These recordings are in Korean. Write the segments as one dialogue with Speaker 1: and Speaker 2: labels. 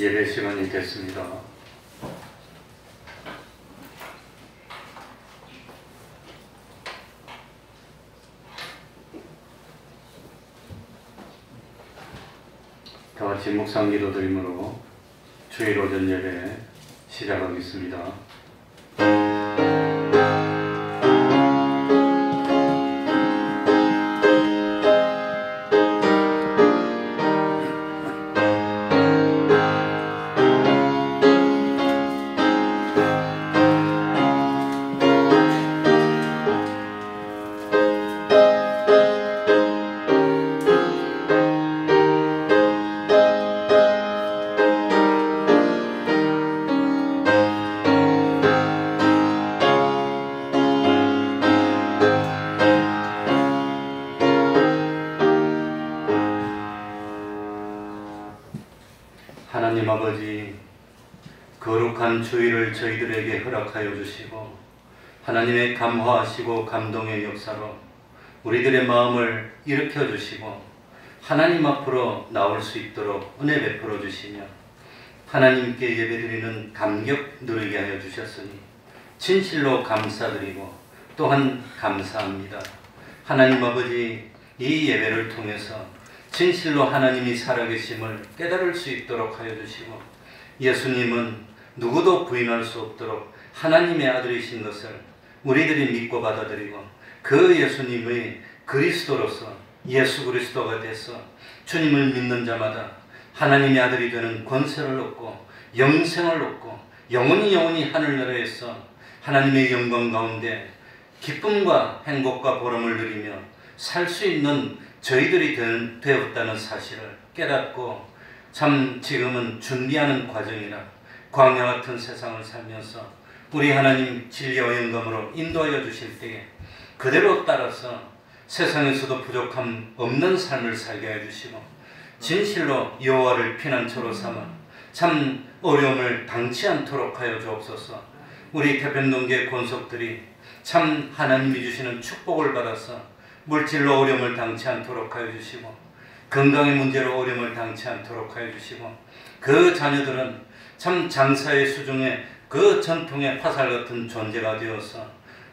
Speaker 1: 예배 시간이 됐습니다. 다 같이 묵상 기도 드림으로 주일 오전 예배 시작하겠습니다. 하나님 아버지, 거룩한 주일을 저희들에게 허락하여 주시고 하나님의 감화하시고 감동의 역사로 우리들의 마음을 일으켜 주시고 하나님 앞으로 나올 수 있도록 은혜 베풀어 주시며 하나님께 예배드리는 감격 누리게 하여 주셨으니 진실로 감사드리고 또한 감사합니다. 하나님 아버지, 이 예배를 통해서 진실로 하나님이 살아계심을 깨달을 수 있도록 하여 주시고 예수님은 누구도 부인할 수 없도록 하나님의 아들이신 것을 우리들이 믿고 받아들이고 그 예수님의 그리스도로서 예수 그리스도가 돼서 주님을 믿는 자마다 하나님의 아들이 되는 권세를 얻고 영생을 얻고 영원히 하늘나라에서 하나님의 영광 가운데 기쁨과 행복과 보람을 누리며 살 수 있는 저희들이 되었다는 사실을 깨닫고 참 지금은 준비하는 과정이라 광야 같은 세상을 살면서 우리 하나님 진리와 영감으로 인도하여 주실 때에 그대로 따라서 세상에서도 부족함 없는 삶을 살게 해주시고 진실로 여호와를 피난처로 삼아 참 어려움을 당치 않도록 하여 주옵소서. 우리 태평동계 권속들이 참 하나님이 주시는 축복을 받아서 물질로 어려움을 당치 않도록 하여 주시고 건강의 문제로 어려움을 당치 않도록 하여 주시고 그 자녀들은 참 장사의 수중에 그 전통의 화살 같은 존재가 되어서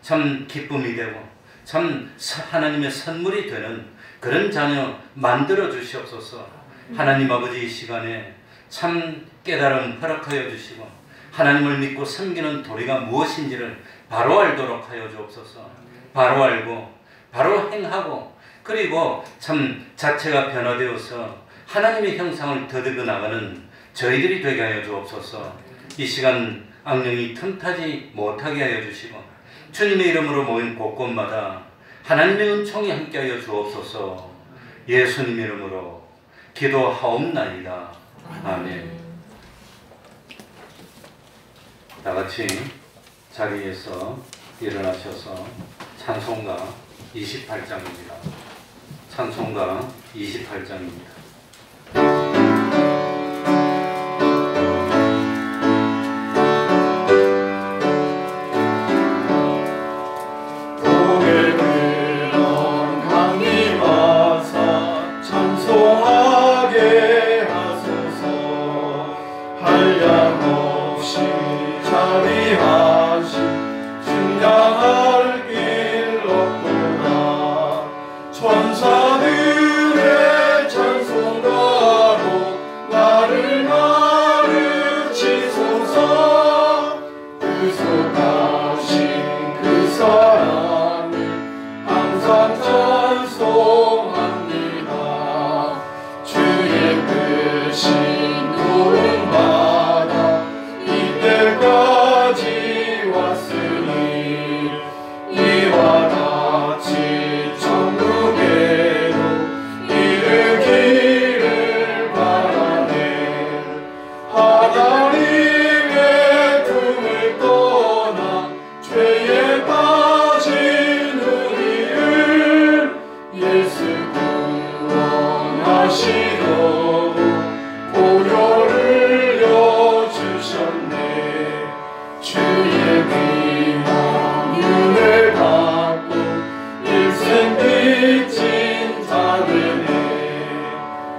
Speaker 1: 참 기쁨이 되고 참 하나님의 선물이 되는 그런 자녀 만들어 주시옵소서. 하나님 아버지, 이 시간에 참 깨달음 허락하여 주시고 하나님을 믿고 섬기는 도리가 무엇인지를 바로 알도록 하여 주옵소서. 바로 알고 바로 행하고 그리고 참 자체가 변화되어서 하나님의 형상을 더듬어 나가는 저희들이 되게 하여 주옵소서. 이 시간 악령이 틈타지 못하게 하여 주시고 주님의 이름으로 모인 곳곳마다 하나님의 은총이 함께하여 주옵소서. 예수님 이름으로 기도하옵나이다. 아멘. 다같이 자리에서 일어나셔서 찬송가 28장입니다. 찬송가 28장입니다.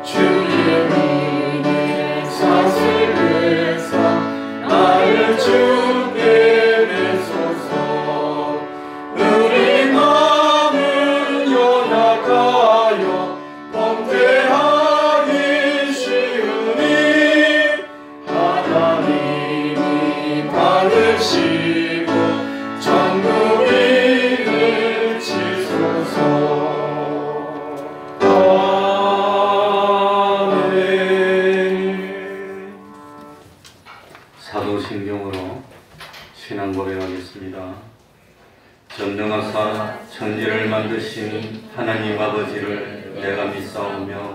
Speaker 2: 주의 은혜 사슬 위하여 범죄하기 쉬우니 하나님이 받으시고 전국인을 치소서.
Speaker 1: 사도신경으로 신앙 고백하겠습니다. 전능하사 천지를 만드신 하나님 아버지를 내가 믿사오며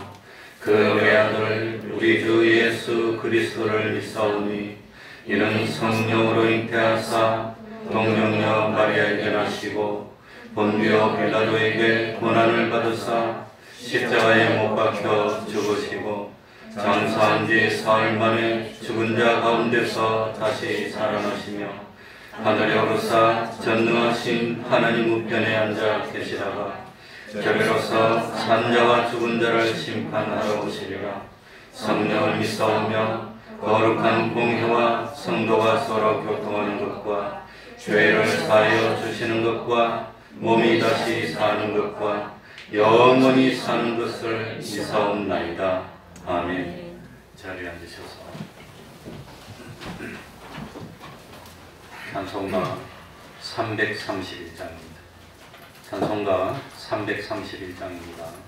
Speaker 1: 그 외아들 우리 주 예수 그리스도를 믿사오니 이는 성령으로 잉태하사 동정녀 마리아에게 나시고 본디오 빌라도에게 고난을 받으사 십자가에 못 박혀 죽으시고 장사한 지 사흘 만에 죽은 자 가운데서 다시 살아나시며 하늘에 오르사 전능하신 하나님 우편에 앉아 계시다가 저리로서 산자와 죽은 자를 심판하러 오시리라. 성령을 믿사오며 거룩한 공회와 성도가 서로 교통하는 것과 죄를 사하여 주시는 것과 몸이 다시 사는 것과 영원히 사는 것을 믿사옵나이다. 아멘. 자리에 앉으셔서 찬송가 331장입니다. 찬송가 331장입니다.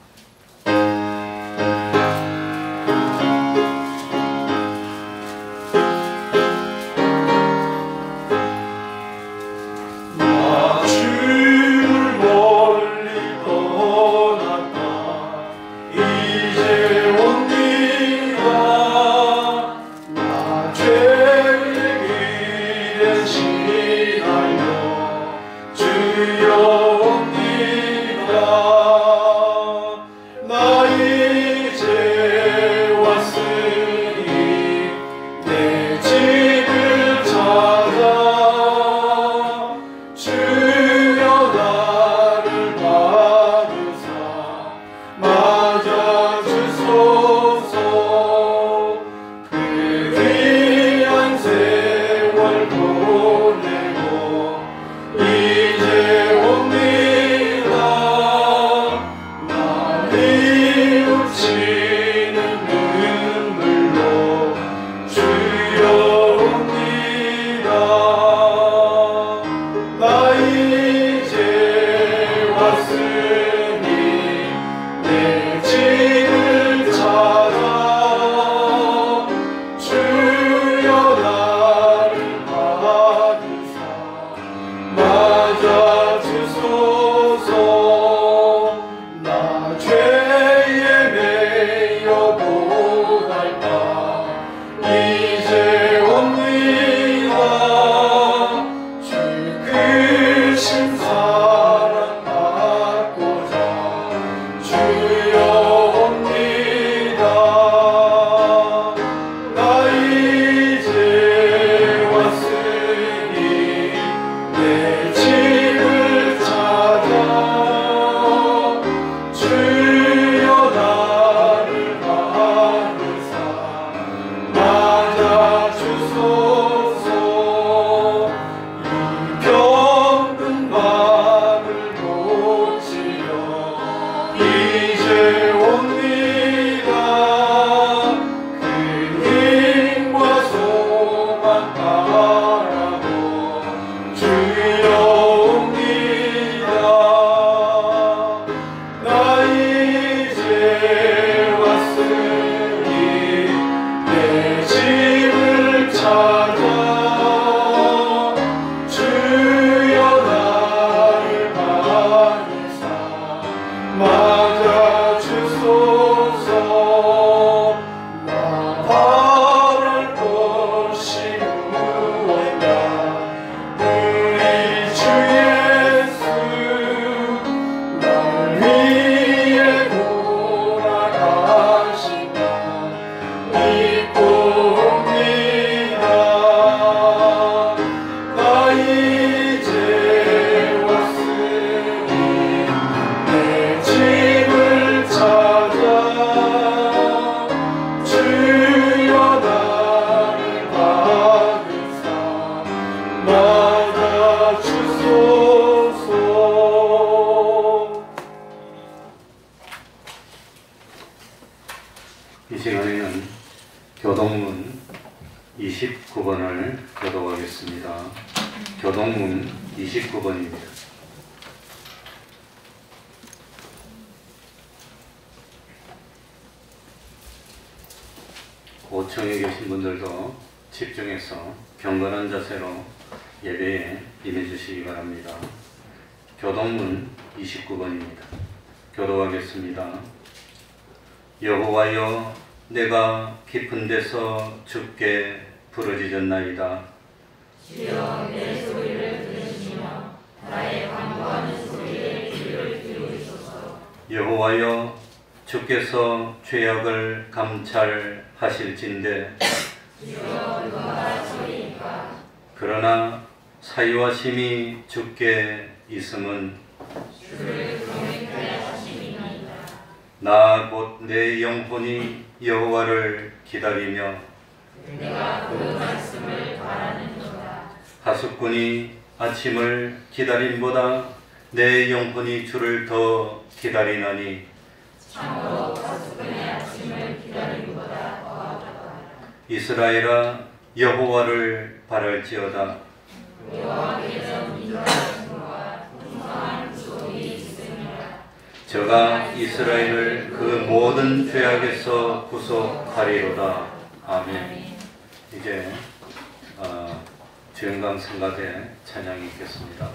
Speaker 2: 찾아
Speaker 1: 이 시간에는 교동문 29번을 교독하겠습니다. 교동문 29번입니다. 고청에 계신 분들도 집중해서 경건한 자세로 예배에 임해주시기 바랍니다. 교동문 29번입니다. 교독하겠습니다. 여호와여, 내가 깊은 데서 주께 부르짖었나이다.
Speaker 3: 주여, 내 소리를 들으시며 나의 간구하는 소리에 귀를 기울이소서.
Speaker 1: 여호와여, 주께서 죄악을 감찰하실진대
Speaker 3: 주여, 누가 소리이까.
Speaker 1: 그러나 사유와 심이 주께 있음은
Speaker 3: 주를 경외케 하심이니이다.
Speaker 1: 나 곧 내 영혼이 여호와를 기다리며
Speaker 3: 내가 그 말씀을 바라는도다.
Speaker 1: 하숫꾼이 아침을 기다림보다 내 영혼이 주를 더 기다리나니
Speaker 3: 참으로 가수꾼의 아침을 기다림보다 더하다.
Speaker 1: 이스라엘아, 여호와를 바랄지어다.
Speaker 3: 여호와께서 민족과 풍성한 구속이 있으니라.
Speaker 1: 저가 이스라엘을 그 모든 죄악에서 구속하리로다. 아멘. 이제 주영강 성가대 찬양이 있겠습니다.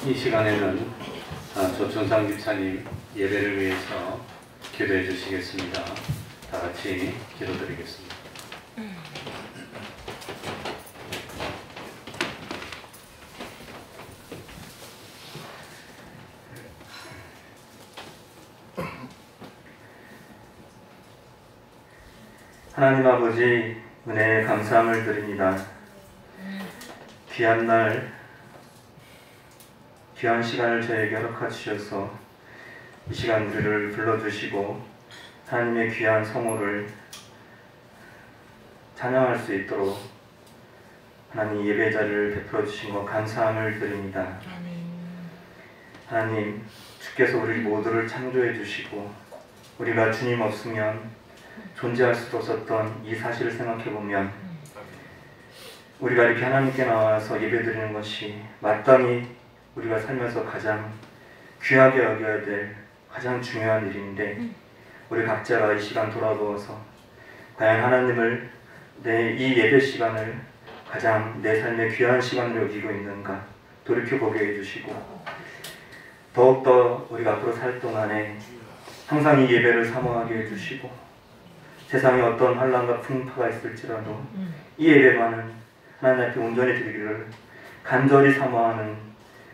Speaker 1: 이 시간에는 조충상 집사님 예배를 위해서 기도해 주시겠습니다. 다 같이 기도드리겠습니다. 하나님 아버지, 은혜에 감사함을 드립니다. 귀한 날, 귀한 시간을 저에게 허락하시어서 이 시간 우리를 불러주시고 하나님의 귀한 성호를 찬양할 수 있도록 하나님 예배 자리를 베풀어 주신 것 감사함을 드립니다. 하나님, 주께서 우리 모두를 창조해 주시고 우리가 주님 없으면 존재할 수도 없었던 이 사실을 생각해 보면 우리가 이렇게 하나님께 나와서 예배드리는 것이 마땅히 우리가 살면서 가장 귀하게 여겨야 될 가장 중요한 일인데, 우리 각자가 이 시간 돌아보아서 과연 하나님을 이 예배 시간을 가장 내 삶의 귀한 시간으로 여기고 있는가 돌이켜보게 해주시고, 더욱더 우리가 앞으로 살 동안에 항상 이 예배를 사모하게 해주시고, 세상에 어떤 환난과 풍파가 있을지라도 이 예배만은 하나님 앞에 온전히 드리기를 간절히 사모하는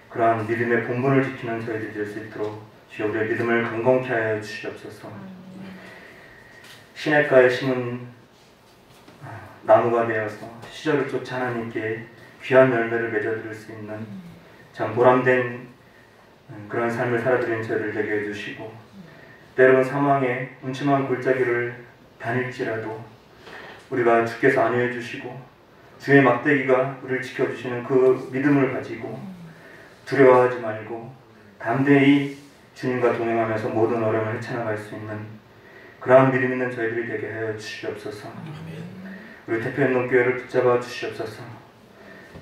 Speaker 1: 그러한 믿음의 본분을 지키는 저희들이 될 수 있도록 주여 우리의 믿음을 강건케 하여 주시옵소서. 시냇가에 심은 나무가 되어서 시절을 쫓아 하나님께 귀한 열매를 맺어드릴 수 있는 참 보람된 그런 삶을 살아드리는 저희를 되게 해주시고, 때로는 사망의 음침한 골짜기를 다닐지라도 우리가 주께서 안위해 주시고 주의 막대기가 우리를 지켜주시는 그 믿음을 가지고 두려워하지 말고 담대히 주님과 동행하면서 모든 어려움을 헤쳐나갈 수 있는 그러한 믿음 있는 저희들이 되게 하여 주시옵소서. 우리 대표연동교회를 붙잡아 주시옵소서.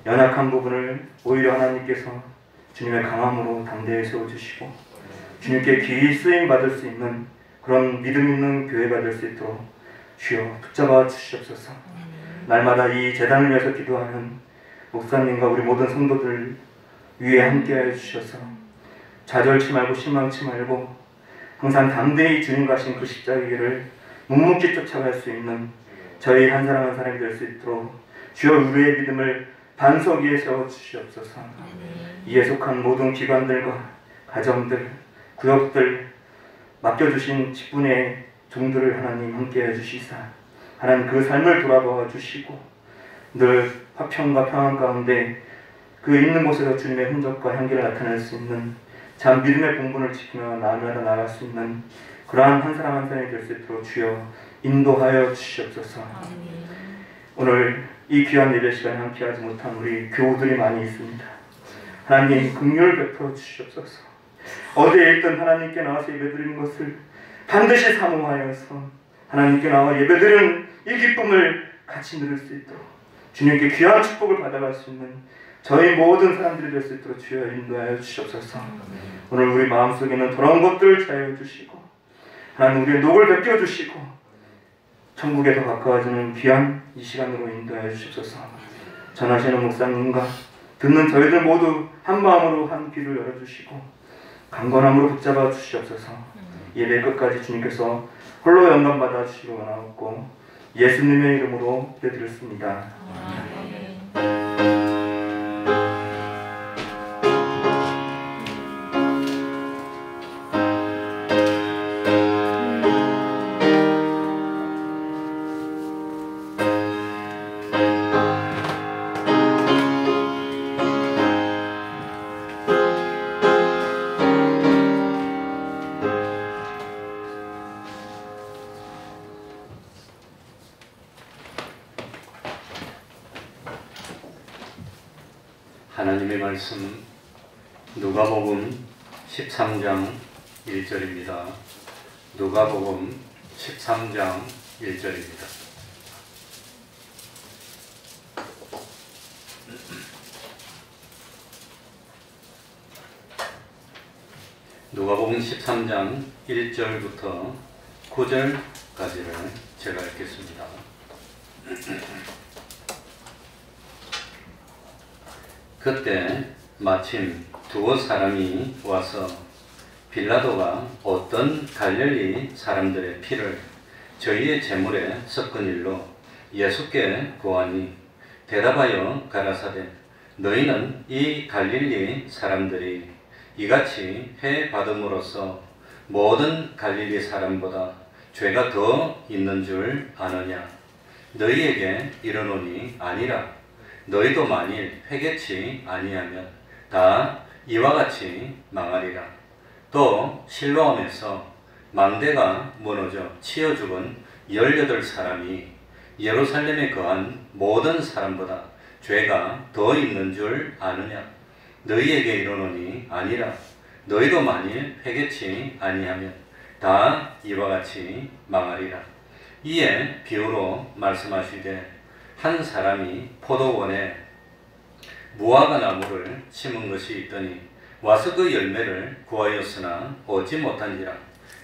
Speaker 1: 연약한 부분을 오히려 하나님께서 주님의 강함으로 담대히 세워주시고 주님께 귀히 쓰임받을 수 있는 그런 믿음 있는 교회가 될 수 있도록 주여 붙잡아 주시옵소서. 날마다 이 재단을 위해서 기도하는 목사님과 우리 모든 성도들 위에 함께하여 주셔서 좌절치 말고 실망치 말고 항상 담대히 주님과 하신 그 십자가의 길을 묵묵히 쫓아갈 수 있는 저희 한 사람 한 사람이 될 수 있도록 주여 우리의 믿음을 반석 위에 세워주시옵소서. 이에 속한 모든 기관들과 가정들, 구역들 맡겨주신 직분의 종들을 하나님 함께해 주시사 하나님 그 삶을 돌아보아 주시고 늘 화평과 평안 가운데 그 있는 곳에서 주님의 흔적과 향기를 나타낼 수 있는 참 믿음의 본분을 지키며 나아가다 나아갈 수 있는 그러한 한 사람 한 사람이 될 수 있도록 주여 인도하여 주시옵소서. 오늘 이 귀한 예배 시간에 함께하지 못한 우리 교우들이 많이 있습니다. 하나님 긍휼을 베풀어 주시옵소서. 어디에 있든 하나님께 나와서 예배드리는 것을 반드시 사모하여서 하나님께 나와 예배드리는 이 기쁨을 같이 누릴 수 있도록 주님께 귀한 축복을 받아갈 수 있는 저희 모든 사람들이 될 수 있도록 주여 인도하여 주시옵소서. 오늘 우리 마음속에 있는 더러운 것들을 자유해 주시고 하나님 우리의 녹을 베껴 주시고 천국에 더 가까워지는 귀한 이 시간으로 인도하여 주시옵소서. 전하시는 목사님과 듣는 저희들 모두 한 마음으로 한 귀를 열어주시고 강건함으로 붙잡아 주시옵소서. 예배 끝까지 주님께서 홀로 영광 받아 주시기 원하옵고 예수님의 이름으로 기도드렸습니다. 하나님의 말씀 누가복음 13장 1절입니다. 누가복음 13장 1절입니다. 누가복음 13장 1절부터 9절까지를 제가 읽겠습니다. 그때 마침 두어 사람이 와서 빌라도가 어떤 갈릴리 사람들의 피를 저희의 제물에 섞은 일로 예수께 고하니 대답하여 가라사대 너희는 이 갈릴리 사람들이 이같이 해 받음으로써 모든 갈릴리 사람보다 죄가 더 있는 줄 아느냐? 너희에게 이르노니 아니라 너희도 만일 회개치 아니하면 다 이와 같이 망하리라. 또 실로암에서 망대가 무너져 치여 죽은 18사람이 예루살렘에 거한 모든 사람보다 죄가 더 있는 줄 아느냐? 너희에게 이르노니 아니라 너희도 만일 회개치 아니하면 다 이와 같이 망하리라. 이에 비유로 말씀하시되 한 사람이 포도원에 무화과 나무를 심은 것이 있더니 와서 그 열매를 구하였으나 얻지 못한지라.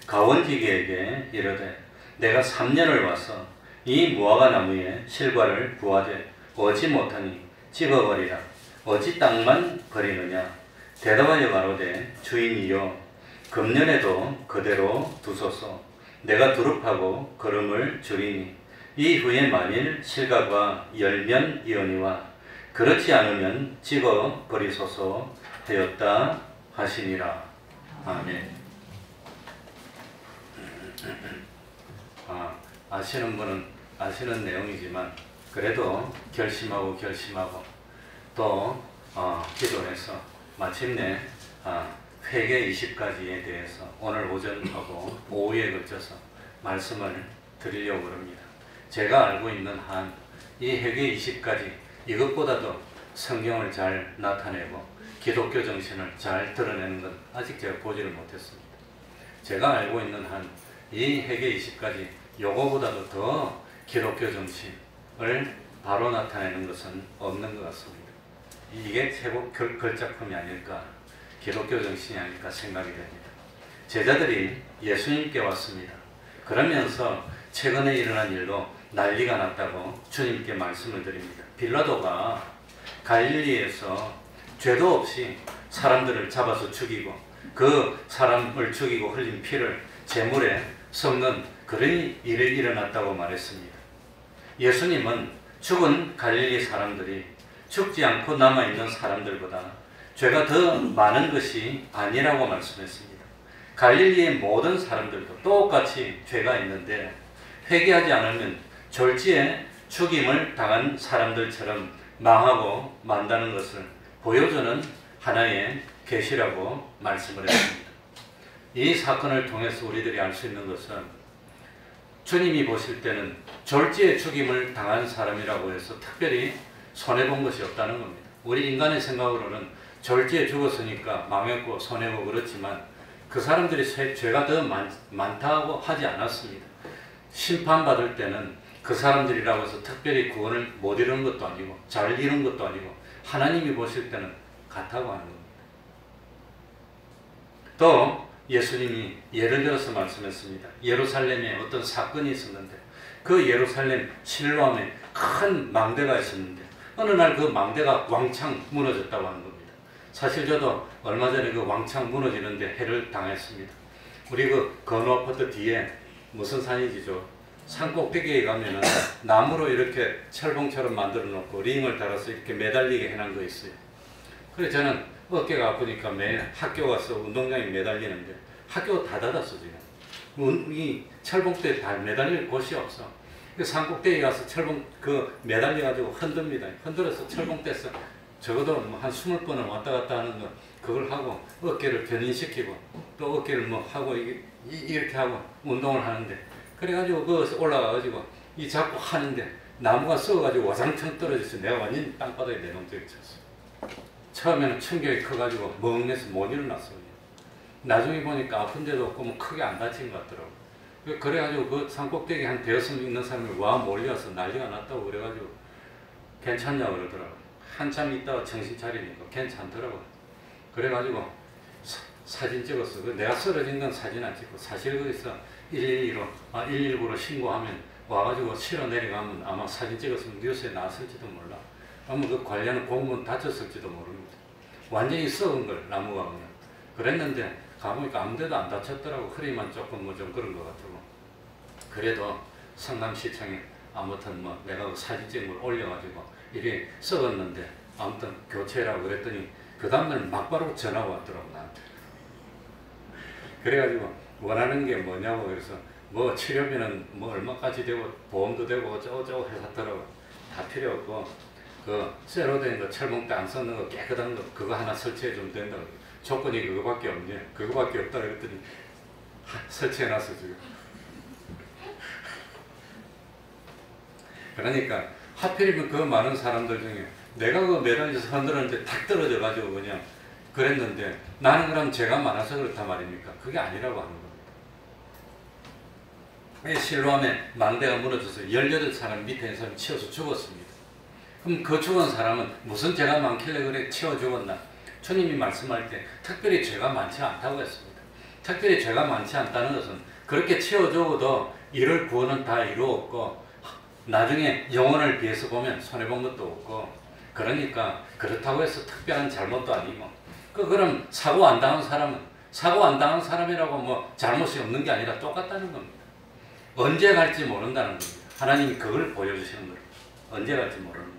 Speaker 1: 가원지기에게 이르되 내가 3년을 와서 이 무화과 나무의 실과를 구하되 얻지 못하니 찍어버리라. 어찌 땅만 버리느냐? 대답하여 가로되 주인이여 금년에도 그대로 두소서. 내가 두릅하고 거름을 줄이니 이후에 만일 실과가 열면 이언이와 그렇지 않으면 찍어 버리소서 하였다 하시니라. 아멘. 아시는 분은 아시는 내용이지만 그래도 결심하고 또 기도해서 마침내 회개 20가지에 대해서 오늘 오전하고 오후에 걸쳐서 말씀을 드리려고 합니다. 제가 알고 있는 한 이 회개 20가지 이것보다도 성경을 잘 나타내고 기독교 정신을 잘 드러내는 건 아직 제가 보지를 못했습니다. 제가 알고 있는 한 이 회개 20가지 요거보다도 더 기독교 정신을 바로 나타내는 것은 없는 것 같습니다. 이게 최고 걸작품이 아닐까, 기독교 정신이 아닐까 생각이 됩니다. 제자들이 예수님께 왔습니다. 그러면서 최근에 일어난 일로 난리가 났다고 주님께 말씀을 드립니다. 빌라도가 갈릴리에서 죄도 없이 사람들을 잡아서 죽이고 그 사람을 죽이고 흘린 피를 제물에 섞는 그런 일이 일어났다고 말했습니다. 예수님은 죽은 갈릴리 사람들이 죽지 않고 남아있는 사람들보다 죄가 더 많은 것이 아니라고 말씀했습니다. 갈릴리의 모든 사람들도 똑같이 죄가 있는데 회개하지 않으면 졸지에 죽임을 당한 사람들처럼 망하고 만다는 것을 보여주는 하나의 계시라고 말씀을 했습니다. 이 사건을 통해서 우리들이 알 수 있는 것은 주님이 보실 때는 졸지에 죽임을 당한 사람이라고 해서 특별히 손해본 것이 없다는 겁니다. 우리 인간의 생각으로는 졸지에 죽었으니까 망했고 손해고 그렇지만 그 사람들이 죄가 더 많다고 하지 않았습니다. 심판받을 때는 그 사람들이라고 해서 특별히 구원을 못 이룬 것도 아니고 잘 이룬 것도 아니고 하나님이 보실 때는 같다고 하는 겁니다. 또 예수님이 예를 들어서 말씀했습니다. 예루살렘에 어떤 사건이 있었는데 그 예루살렘 실로암에 큰 망대가 있었는데 어느 날 그 망대가 왕창 무너졌다고 하는 겁니다. 사실 저도 얼마 전에 그 왕창 무너지는데 해를 당했습니다. 우리 그 건호 아파트 뒤에 무슨 산이지죠? 산 꼭대기에 가면은 나무로 이렇게 철봉처럼 만들어 놓고 링을 달아서 이렇게 매달리게 해놓은 거 있어요. 그래서 저는 어깨가 아프니까 매일 학교 가서 운동장에 매달리는데 학교가 다 닫았어 지금. 이 철봉대에 다 매달릴 곳이 없어. 산 꼭대기 가서 철봉 그 매달려가지고 흔듭니다. 흔들어서 철봉대에서 적어도 뭐 한 20번은 왔다 갔다 하는 거 그걸 하고 어깨를 견인시키고 또 어깨를 뭐 하고 이렇게 하고 운동을 하는데 그래가지고 거기서 올라가가지고 이 잡고 하는데 나무가 썩어가지고 와장창 떨어졌어요. 내가 완전히 땅바닥에 내놓음되게 쳤어요. 처음에는 충격이 커가지고 멍해서 못 일어났어요. 나중에 보니까 아픈데도 없고 뭐 크게 안 다친 것 같더라고요. 그래가지고 그 산꼭대기 한 대여섯 명 있는 사람이 와 몰려와서 난리가 났다고 그래가지고 괜찮냐고 그러더라고요. 한참 있다가 정신 차리니까 괜찮더라고요. 그래가지고 사진 찍었어. 내가 쓰러진 건 사진 안 찍고 사실 거기서 119로 신고하면 와가지고 실어 내려가면 아마 사진 찍었으면 뉴스에 나왔을지도 몰라. 아마 그 관련 공무원 다쳤을지도 모릅니다. 완전히 썩은 걸 나무가 그냥. 그랬는데 가보니까 아무데도 안 다쳤더라고. 허리만 조금 뭐 좀 그런 것 같고. 그래도 성남시청에 아무튼 뭐 내가 그 사진 찍은 걸 올려가지고 이게 썩었는데 아무튼 교체라고 그랬더니 그 다음날 막바로 전화가 왔더라고 나한테. 그래가지고 원하는 게 뭐냐고. 그래서 뭐 치료비는 뭐 얼마까지 되고 보험도 되고 어쩌고저쩌고 해서 다 필요 없고 그 쇠로 된 거 철봉대 안 썩는 거 깨끗한 거 그거 하나 설치해 주면 된다고. 조건이 그거밖에 없네. 그거밖에 없다 그랬더니 설치해놨어 지금. 그러니까 하필이면 그 많은 사람들 중에 내가 그 매달려서 흔들었는데 탁 떨어져 가지고 그냥 그랬는데 나는 그럼 죄가 많아서 그렇단 말입니까? 그게 아니라고 하는 겁니다. 실로암에 망대가 무너져서 18사람 밑에 있는 사람이 치여서 죽었습니다. 그럼 그 죽은 사람은 무슨 죄가 많길래 그래 치워 죽었나? 주님이 말씀할 때 특별히 죄가 많지 않다고 했습니다. 특별히 죄가 많지 않다는 것은 그렇게 치워 죽어도 이를 구원은 다 이루었고 나중에 영혼을 비해서 보면 손해본 것도 없고 그러니까 그렇다고 해서 특별한 잘못도 아니고 그럼 사고 안 당한 사람이라고 뭐 잘못이 없는 게 아니라 똑같다는 겁니다. 언제 갈지 모른다는 겁니다. 하나님이 그걸 보여주시는 거예요. 언제 갈지 모르는 거예요.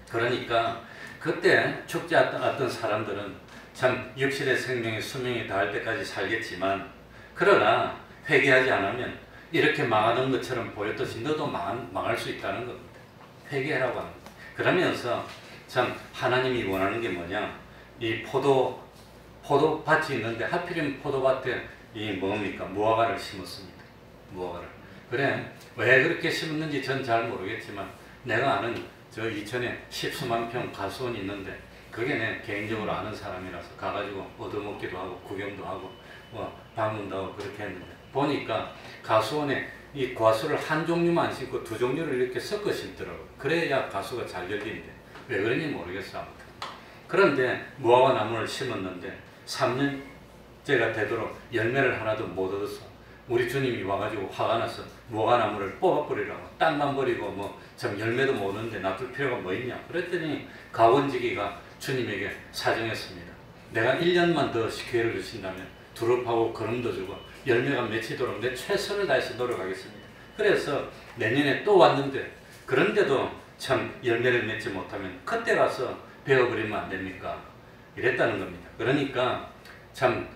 Speaker 1: 그러니까 그때 죽지 않았던 사람들은 참 육신의 생명의 수명이 닿을 때까지 살겠지만 그러나 회개하지 않으면 이렇게 망하는 것처럼 보였듯이 너도 망할 수 있다는 겁니다. 회개하라고 합니다. 그러면서 참 하나님이 원하는 게 뭐냐? 이 포도밭이 있는데 하필이면 포도밭에 이 뭡니까? 무화과를 심었습니다. 무화과를. 그래 왜 그렇게 심었는지 전 잘 모르겠지만 내가 아는 저 이천에 10수만 평 가수원이 있는데 그게 내 개인적으로 아는 사람이라서 가가지고 얻어먹기도 하고 구경도 하고 뭐 방문도 하고 그렇게 했는데 보니까 가수원에 이 과수를 한 종류만 심고 두 종류를 이렇게 섞어 심더라고요. 그래야 가수가 잘 열리는데 왜 그런지 모르겠어 아무튼. 그런데 무화과 나무를 심었는데 3년째가 되도록 열매를 하나도 못 얻었어. 우리 주님이 와가지고 화가 나서 무화과 나무를 뽑아버리라고 땅만 버리고 뭐 참 열매도 못 얻는데 놔둘 필요가 뭐 있냐. 그랬더니 가원지기가 주님에게 사정했습니다. 내가 1년만 더 기회를 주신다면 두릅하고 거름도 주고 열매가 맺히도록 내 최선을 다해서 노력하겠습니다. 그래서 내년에 또 왔는데 그런데도 참 열매를 맺지 못하면 그때 가서 베어버리면 안 됩니까? 이랬다는 겁니다. 그러니까 참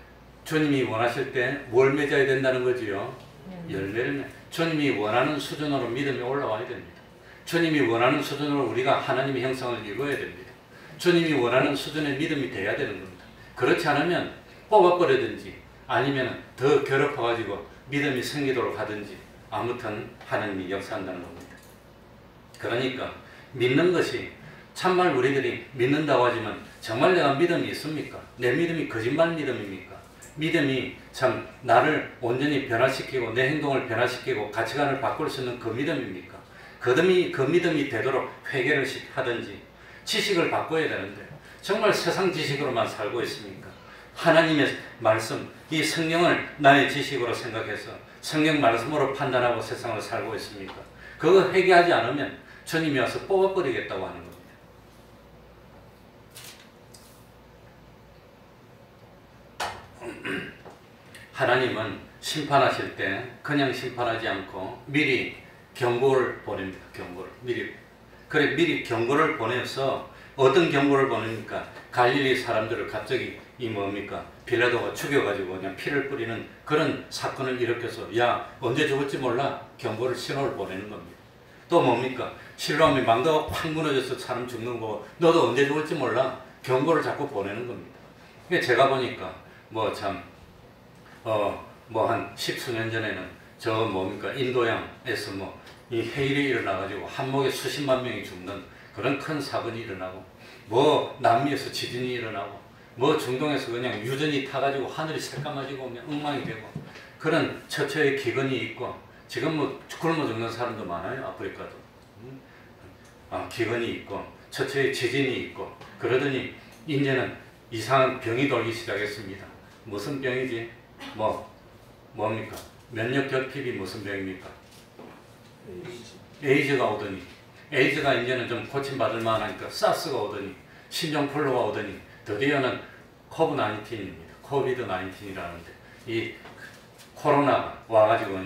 Speaker 1: 주님이 원하실 때 뭘 맺어야 된다는 거지요? 열매를. 주님이 원하는 수준으로 믿음이 올라와야 됩니다. 주님이 원하는 수준으로 우리가 하나님의 형상을 이루어야 됩니다. 주님이 원하는 수준의 믿음이 돼야 되는 겁니다. 그렇지 않으면 뽑아버리든지 아니면 더 괴롭혀가지고 믿음이 생기도록 하든지 아무튼 하나님이 역사한다는 겁니다. 그러니까 믿는 것이 참말 우리들이 믿는다고 하지만 정말 내가 믿음이 있습니까? 내 믿음이 거짓말 믿음입니까? 믿음이 참 나를 온전히 변화시키고 내 행동을 변화시키고 가치관을 바꿀 수 있는 그 믿음입니까? 그 믿음이 되도록 회개를 하든지 지식을 바꿔야 되는데 정말 세상 지식으로만 살고 있습니까? 하나님의 말씀, 이 성경을 나의 지식으로 생각해서 성경 말씀으로 판단하고 세상을 살고 있습니까? 그거 회개하지 않으면 주님이 와서 뽑아버리겠다고 하는 겁니다. 하나님은 심판하실 때 그냥 심판하지 않고 미리 경고를 보냅니다. 경고를 미리 경고를 보내서 어떤 경고를 보냅니까? 갈릴리 사람들을 갑자기 이 뭡니까? 빌라도가 죽여가지고 그냥 피를 뿌리는 그런 사건을 일으켜서 야 언제 죽을지 몰라 경고를 신호를 보내는 겁니다. 또 뭡니까? 실로암에 망대가 확 무너져서 사람 죽는 거 너도 언제 죽을지 몰라 경고를 자꾸 보내는 겁니다. 제가 보니까 뭐 참 뭐 한 10수년 전에는 저 뭡니까? 인도양에서 뭐 이 해일이 일어나가지고 한목에 수십만 명이 죽는 그런 큰 사건이 일어나고 뭐 남미에서 지진이 일어나고 뭐 중동에서 그냥 유전이 타가지고 하늘이 새까마지고 그냥 엉망이 되고 그런 처처의 기근이 있고 지금 뭐 굶어 죽는 사람도 많아요. 아프리카도 기근이 있고 처처의 지진이 있고 그러더니 이제는 이상한 병이 돌기 시작했습니다. 무슨 병이지? 뭡니까? 면역 결핍이 무슨 병입니까? 에이즈가 오더니 에이즈가 이제는 좀 고침받을 만하니까 사스가 오더니 신종플루가 오더니 드디어는 코비드-19입니다. 코비드-19이라는데 이 코로나가 와가지고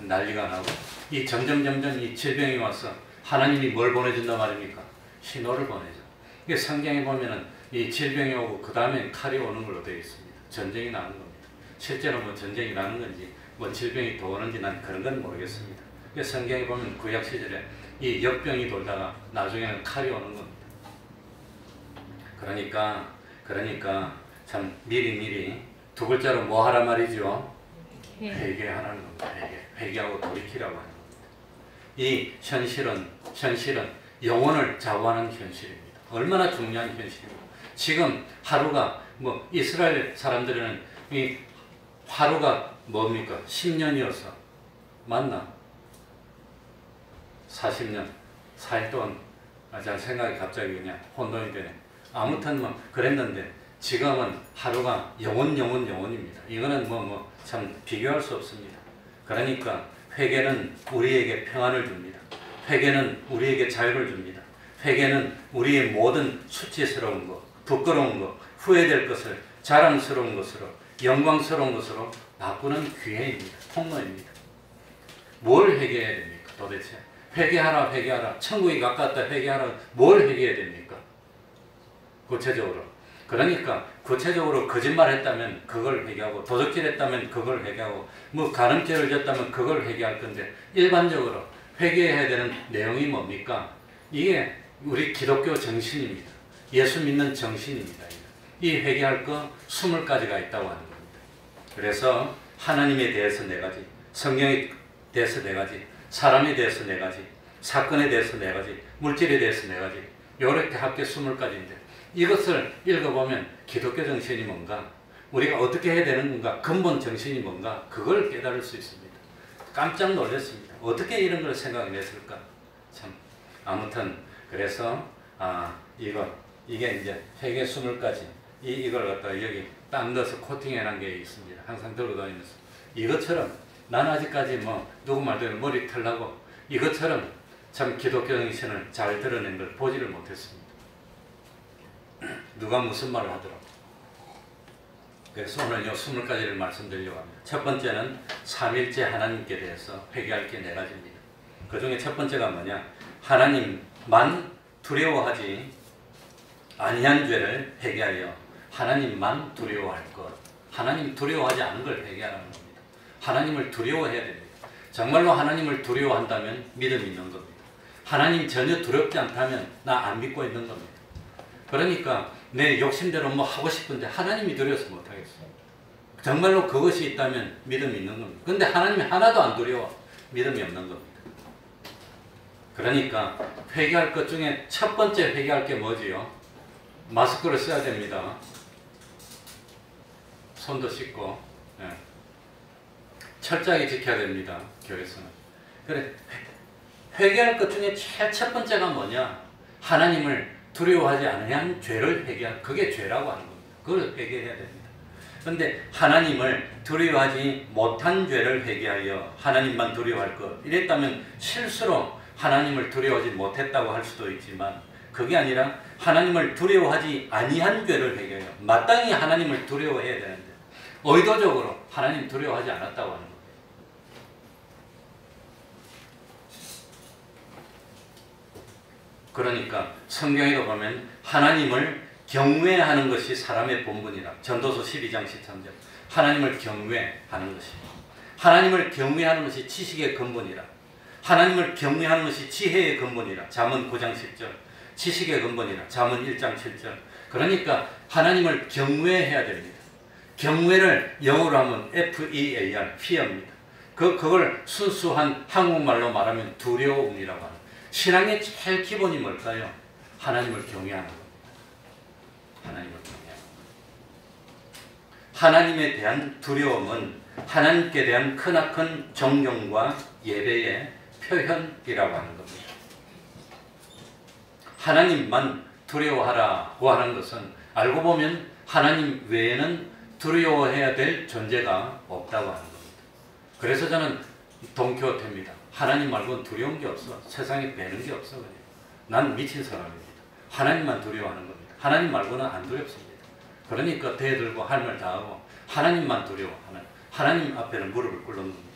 Speaker 1: 난리가 나고 이 점점 이 질병이 와서 하나님이 뭘 보내준단 말입니까? 신호를 보내죠. 이게 성경에 보면은 이 질병이 오고 그 다음에 칼이 오는 걸로 되어 있습니다. 전쟁이 나는 겁니다. 실제로 뭐 전쟁이 나는 건지 뭐 질병이 더 오는지 난 그런 건 모르겠습니다. 성경에 보면 구약 시절에 이 역병이 돌다가 나중에는 칼이 오는 겁니다. 그러니까 참 미리 두 글자로 뭐 하라 말이죠? 회개하라는 겁니다. 회개하고 돌이키라고 하는 겁니다. 이 현실은 영혼을 좌우하는 현실입니다. 얼마나 중요한 현실입니다. 지금 하루가 뭐 이스라엘 사람들은 이 하루가 뭡니까? 10년이어서 맞나? 40년 4일 동안 제 생각이 갑자기 그냥 혼돈이 되네. 아무튼 뭐 그랬는데 지금은 하루가 영혼입니다. 이거는 참 비교할 수 없습니다. 그러니까 회개는 우리에게 평안을 줍니다. 회개는 우리에게 자유를 줍니다. 회개는 우리의 모든 수치스러운 것, 부끄러운 것, 후회될 것을 자랑스러운 것으로, 영광스러운 것으로 바꾸는 기회입니다. 통로입니다. 뭘 회개해야 됩니까? 도대체 회개하라. 천국이 가깝다 회개하라. 뭘 회개해야 됩니까? 구체적으로. 그러니까 구체적으로 거짓말했다면 그걸 회개하고, 도적질했다면 그걸 회개하고, 뭐 간음죄를 졌다면 그걸 회개할 건데, 일반적으로 회개해야 되는 내용이 뭡니까? 이게 우리 기독교 정신입니다. 예수 믿는 정신입니다. 이 회개할 거 20가지가 있다고 하는 겁니다. 그래서 하나님에 대해서 4가지, 성경에 대해서 4가지, 사람에 대해서 4가지, 사건에 대해서 4가지, 물질에 대해서 4가지, 이렇게 합계 20가지인데 이것을 읽어보면 기독교 정신이 뭔가, 우리가 어떻게 해야 되는 건가, 근본 정신이 뭔가, 그걸 깨달을 수 있습니다. 깜짝 놀랐습니다. 어떻게 이런 걸 생각해냈을까? 참. 아무튼 그래서 이게 이제 회개 20가지 이걸 갖다가 여기 딱 넣어서 코팅해놓은 게 있습니다. 항상 들고 다니면서 이것처럼 난 아직까지 뭐 누구 말대로 머리 털라고 이것처럼 참 기독교 정신을 잘 드러낸 걸 보지를 못했습니다. 누가 무슨 말을 하더라고. 그래서 오늘 요 20가지를 말씀드리려고 합니다. 첫 번째는 삼일째 하나님께 대해서 회개할 게 4가지입니다. 그 중에 첫 번째가 뭐냐? 하나님만 두려워하지 아니한 죄를 회개하여 하나님만 두려워할 것. 하나님 두려워하지 않은 걸 회개하라는 겁니다. 하나님을 두려워해야 됩니다. 정말로 하나님을 두려워한다면 믿음이 있는 겁니다. 하나님 전혀 두렵지 않다면 나 안 믿고 있는 겁니다. 그러니까 내 욕심대로 뭐 하고 싶은데 하나님이 두려워서 못하겠어요. 정말로 그것이 있다면 믿음이 있는 겁니다. 근데 하나님이 하나도 안 두려워. 믿음이 없는 겁니다. 그러니까 회개할 것 중에 첫 번째 회개할 게 뭐지요? 마스크를 써야 됩니다. 손도 씻고, 예. 철저하게 지켜야 됩니다. 교회에서는. 그래, 회개할 것 중에 제일 첫 번째가 뭐냐? 하나님을 두려워하지 않으면 죄를 회개할, 그게 죄라고 하는 겁니다. 그걸 회개해야 됩니다. 그런데 하나님을 두려워하지 못한 죄를 회개하여 하나님만 두려워할 것, 이랬다면 실수로 하나님을 두려워하지 못했다고 할 수도 있지만 그게 아니라 하나님을 두려워하지 아니한 죄를 회개해요. 마땅히 하나님을 두려워해야 되는데 의도적으로 하나님 두려워하지 않았다고 하는 겁니다. 그러니까 성경에도 보면 하나님을 경외하는 것이 사람의 본분이라. 전도서 12장 13절. 하나님을 경외하는 것이, 하나님을 경외하는 것이 지식의 근본이라. 하나님을 경외하는 것이 지혜의 근본이라. 잠언 9장 10절. 지식의 근본이라. 잠언 1장 7절. 그러니까 하나님을 경외해야 됩니다. 경외를 영어로 하면 FEAR, fear입니다. 그걸 순수한 한국말로 말하면 두려움이라고 합니다. 신앙의 제일 기본이 뭘까요? 하나님을 경외하는 겁니다. 하나님을 경외하는 겁니다. 하나님에 대한 두려움은 하나님께 대한 크나큰 존경과 예배의 표현이라고 하는 겁니다. 하나님만 두려워하라고 하는 것은 알고 보면 하나님 외에는 두려워해야 될 존재가 없다고 하는 겁니다. 그래서 저는 동키호테입니다. 하나님 말고는 두려운 게 없어. 세상에 배는 게 없어. 그냥. 난 미친 사람입니다. 하나님만 두려워하는 겁니다. 하나님 말고는 안 두렵습니다. 그러니까 대들고 할 말 다 하고 하나님만 두려워하는, 하나님 앞에는 무릎을 꿇는 겁니다.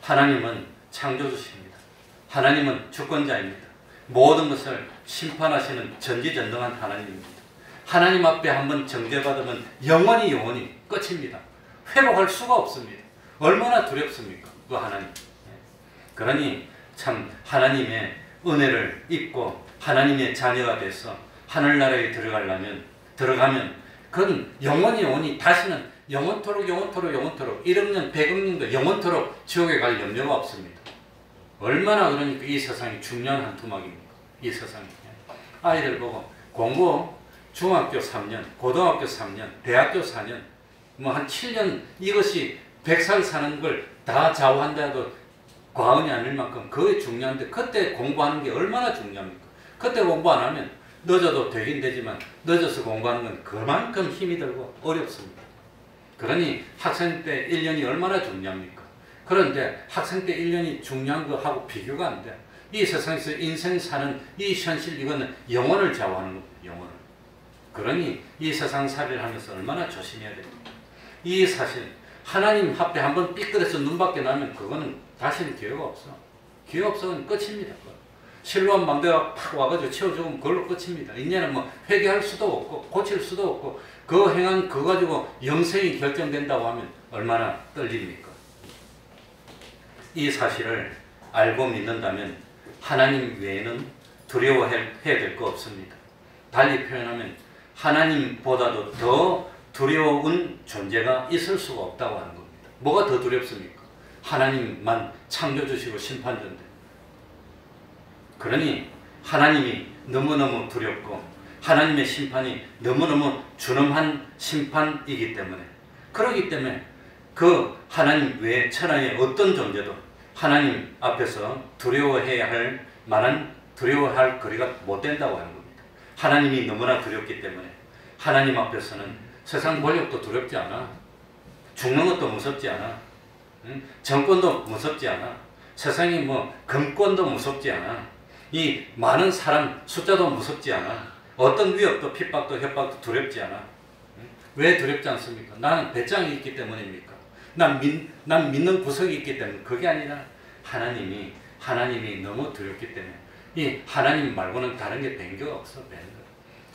Speaker 1: 하나님은 창조주십니다. 하나님은 주권자입니다. 모든 것을 심판하시는 전지전능한 하나님입니다. 하나님 앞에 한번 정죄받으면 영원히 끝입니다. 회복할 수가 없습니다. 얼마나 두렵습니까? 그 하나님. 그러니 참 하나님의 은혜를 입고 하나님의 자녀가 돼서 하늘나라에 들어가면 그건 영원히 다시는 영원토록 1억 년 100억 년도 영원토록 지옥에 갈 염려가 없습니다. 얼마나 그러니까 이 세상이 중요한 한 토막입니까? 이 세상이. 아이들 보고 공부 중학교 3년, 고등학교 3년, 대학교 4년, 뭐 한 7년 이것이 100살 사는 걸 다 좌우한다 해도 과언이 아닐 만큼 그게 중요한데 그때 공부하는 게 얼마나 중요합니까? 그때 공부 안 하면 늦어도 되긴 되지만 늦어서 공부하는 건 그만큼 힘이 들고 어렵습니다. 그러니 학생 때 1년이 얼마나 중요합니까? 그런데 학생 때 1년이 중요한 거하고 비교가 안 돼. 이 세상에서 인생 사는 이 현실 이거는 영혼을 좌우하는 겁니다. 영혼을. 그러니 이 세상 살이를 하면서 얼마나 조심해야 됩니다. 이 사실 하나님 앞에 한번 삐끗해서 눈 밖에 나면 그거는 다시는 기회가 없어. 기회가 없으면 끝입니다. 실로한 망대가 팍 와가지고 채워주면 그걸로 끝입니다. 이제는 뭐 회개할 수도 없고 고칠 수도 없고 그 행한 그거 가지고 영생이 결정된다고 하면 얼마나 떨립니까? 이 사실을 알고 믿는다면 하나님 외에는 두려워해야 될 거 없습니다. 달리 표현하면 하나님보다도 더 두려운 존재가 있을 수가 없다고 하는 겁니다. 뭐가 더 두렵습니까? 하나님만 창조주시고 심판자인데. 그러니 하나님이 너무너무 두렵고 하나님의 심판이 너무너무 준엄한 심판이기 때문에, 그렇기 때문에 그 하나님 외에 천하의 어떤 존재도 하나님 앞에서 두려워해야 할 만한 두려워할 거리가 못 된다고 하는 겁니다. 하나님이 너무나 두렵기 때문에 하나님 앞에서는 세상 권력도 두렵지 않아. 죽는 것도 무섭지 않아. 정권도 무섭지 않아. 세상이 뭐 금권도 무섭지 않아. 이 많은 사람 숫자도 무섭지 않아. 어떤 위협도 핍박도 협박도 두렵지 않아. 왜 두렵지 않습니까? 나는 배짱이 있기 때문입니까? 난 믿는 구석이 있기 때문에. 그게 아니라 하나님이 너무 두렵기 때문에 이 하나님 말고는 다른 게 뱅교가 없어.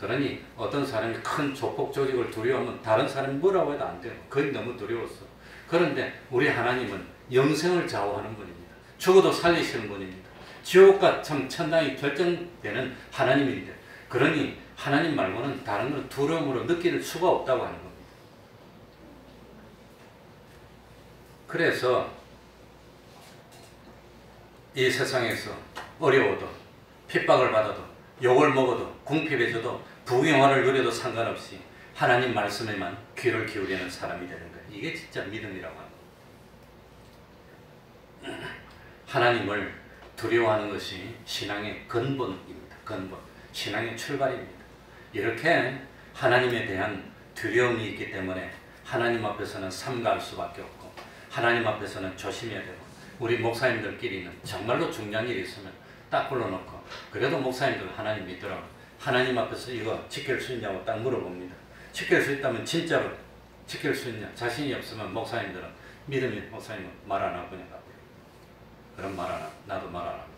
Speaker 1: 그러니 어떤 사람이 큰 조폭 조직을 두려워하면 다른 사람이 뭐라고 해도 안 돼요. 그게 너무 두려웠어. 그런데 우리 하나님은 영생을 좌우하는 분입니다. 죽어도 살리시는 분입니다. 지옥과 참 천당이 결정되는 하나님인데, 그러니 하나님 말고는 다른 건 두려움으로 느낄 수가 없다고 하는 겁니다. 그래서 이 세상에서 어려워도 핍박을 받아도 욕을 먹어도 궁핍해져도 부귀영화를 누려도 상관없이 하나님 말씀에만 귀를 기울이는 사람이 되는 거예요. 이게 진짜 믿음이라고 합니다. 하나님을 두려워하는 것이 신앙의 근본입니다. 근본. 신앙의 출발입니다. 이렇게 하나님에 대한 두려움이 있기 때문에 하나님 앞에서는 삼가할 수밖에 없고 하나님 앞에서는 조심해야 되고, 우리 목사님들끼리는 정말로 중요한 일이 있으면 딱 불러놓고, 그래도 목사님들 하나님 믿더라고. 하나님 앞에서 이거 지킬 수 있냐고 딱 물어봅니다. 지킬 수 있다면 진짜로 지킬 수 있냐? 자신이 없으면 목사님들은 믿음이 목사님은 말 안 하고 그냥 가버려. 그럼 말 안 하고 나도 말 안 하고.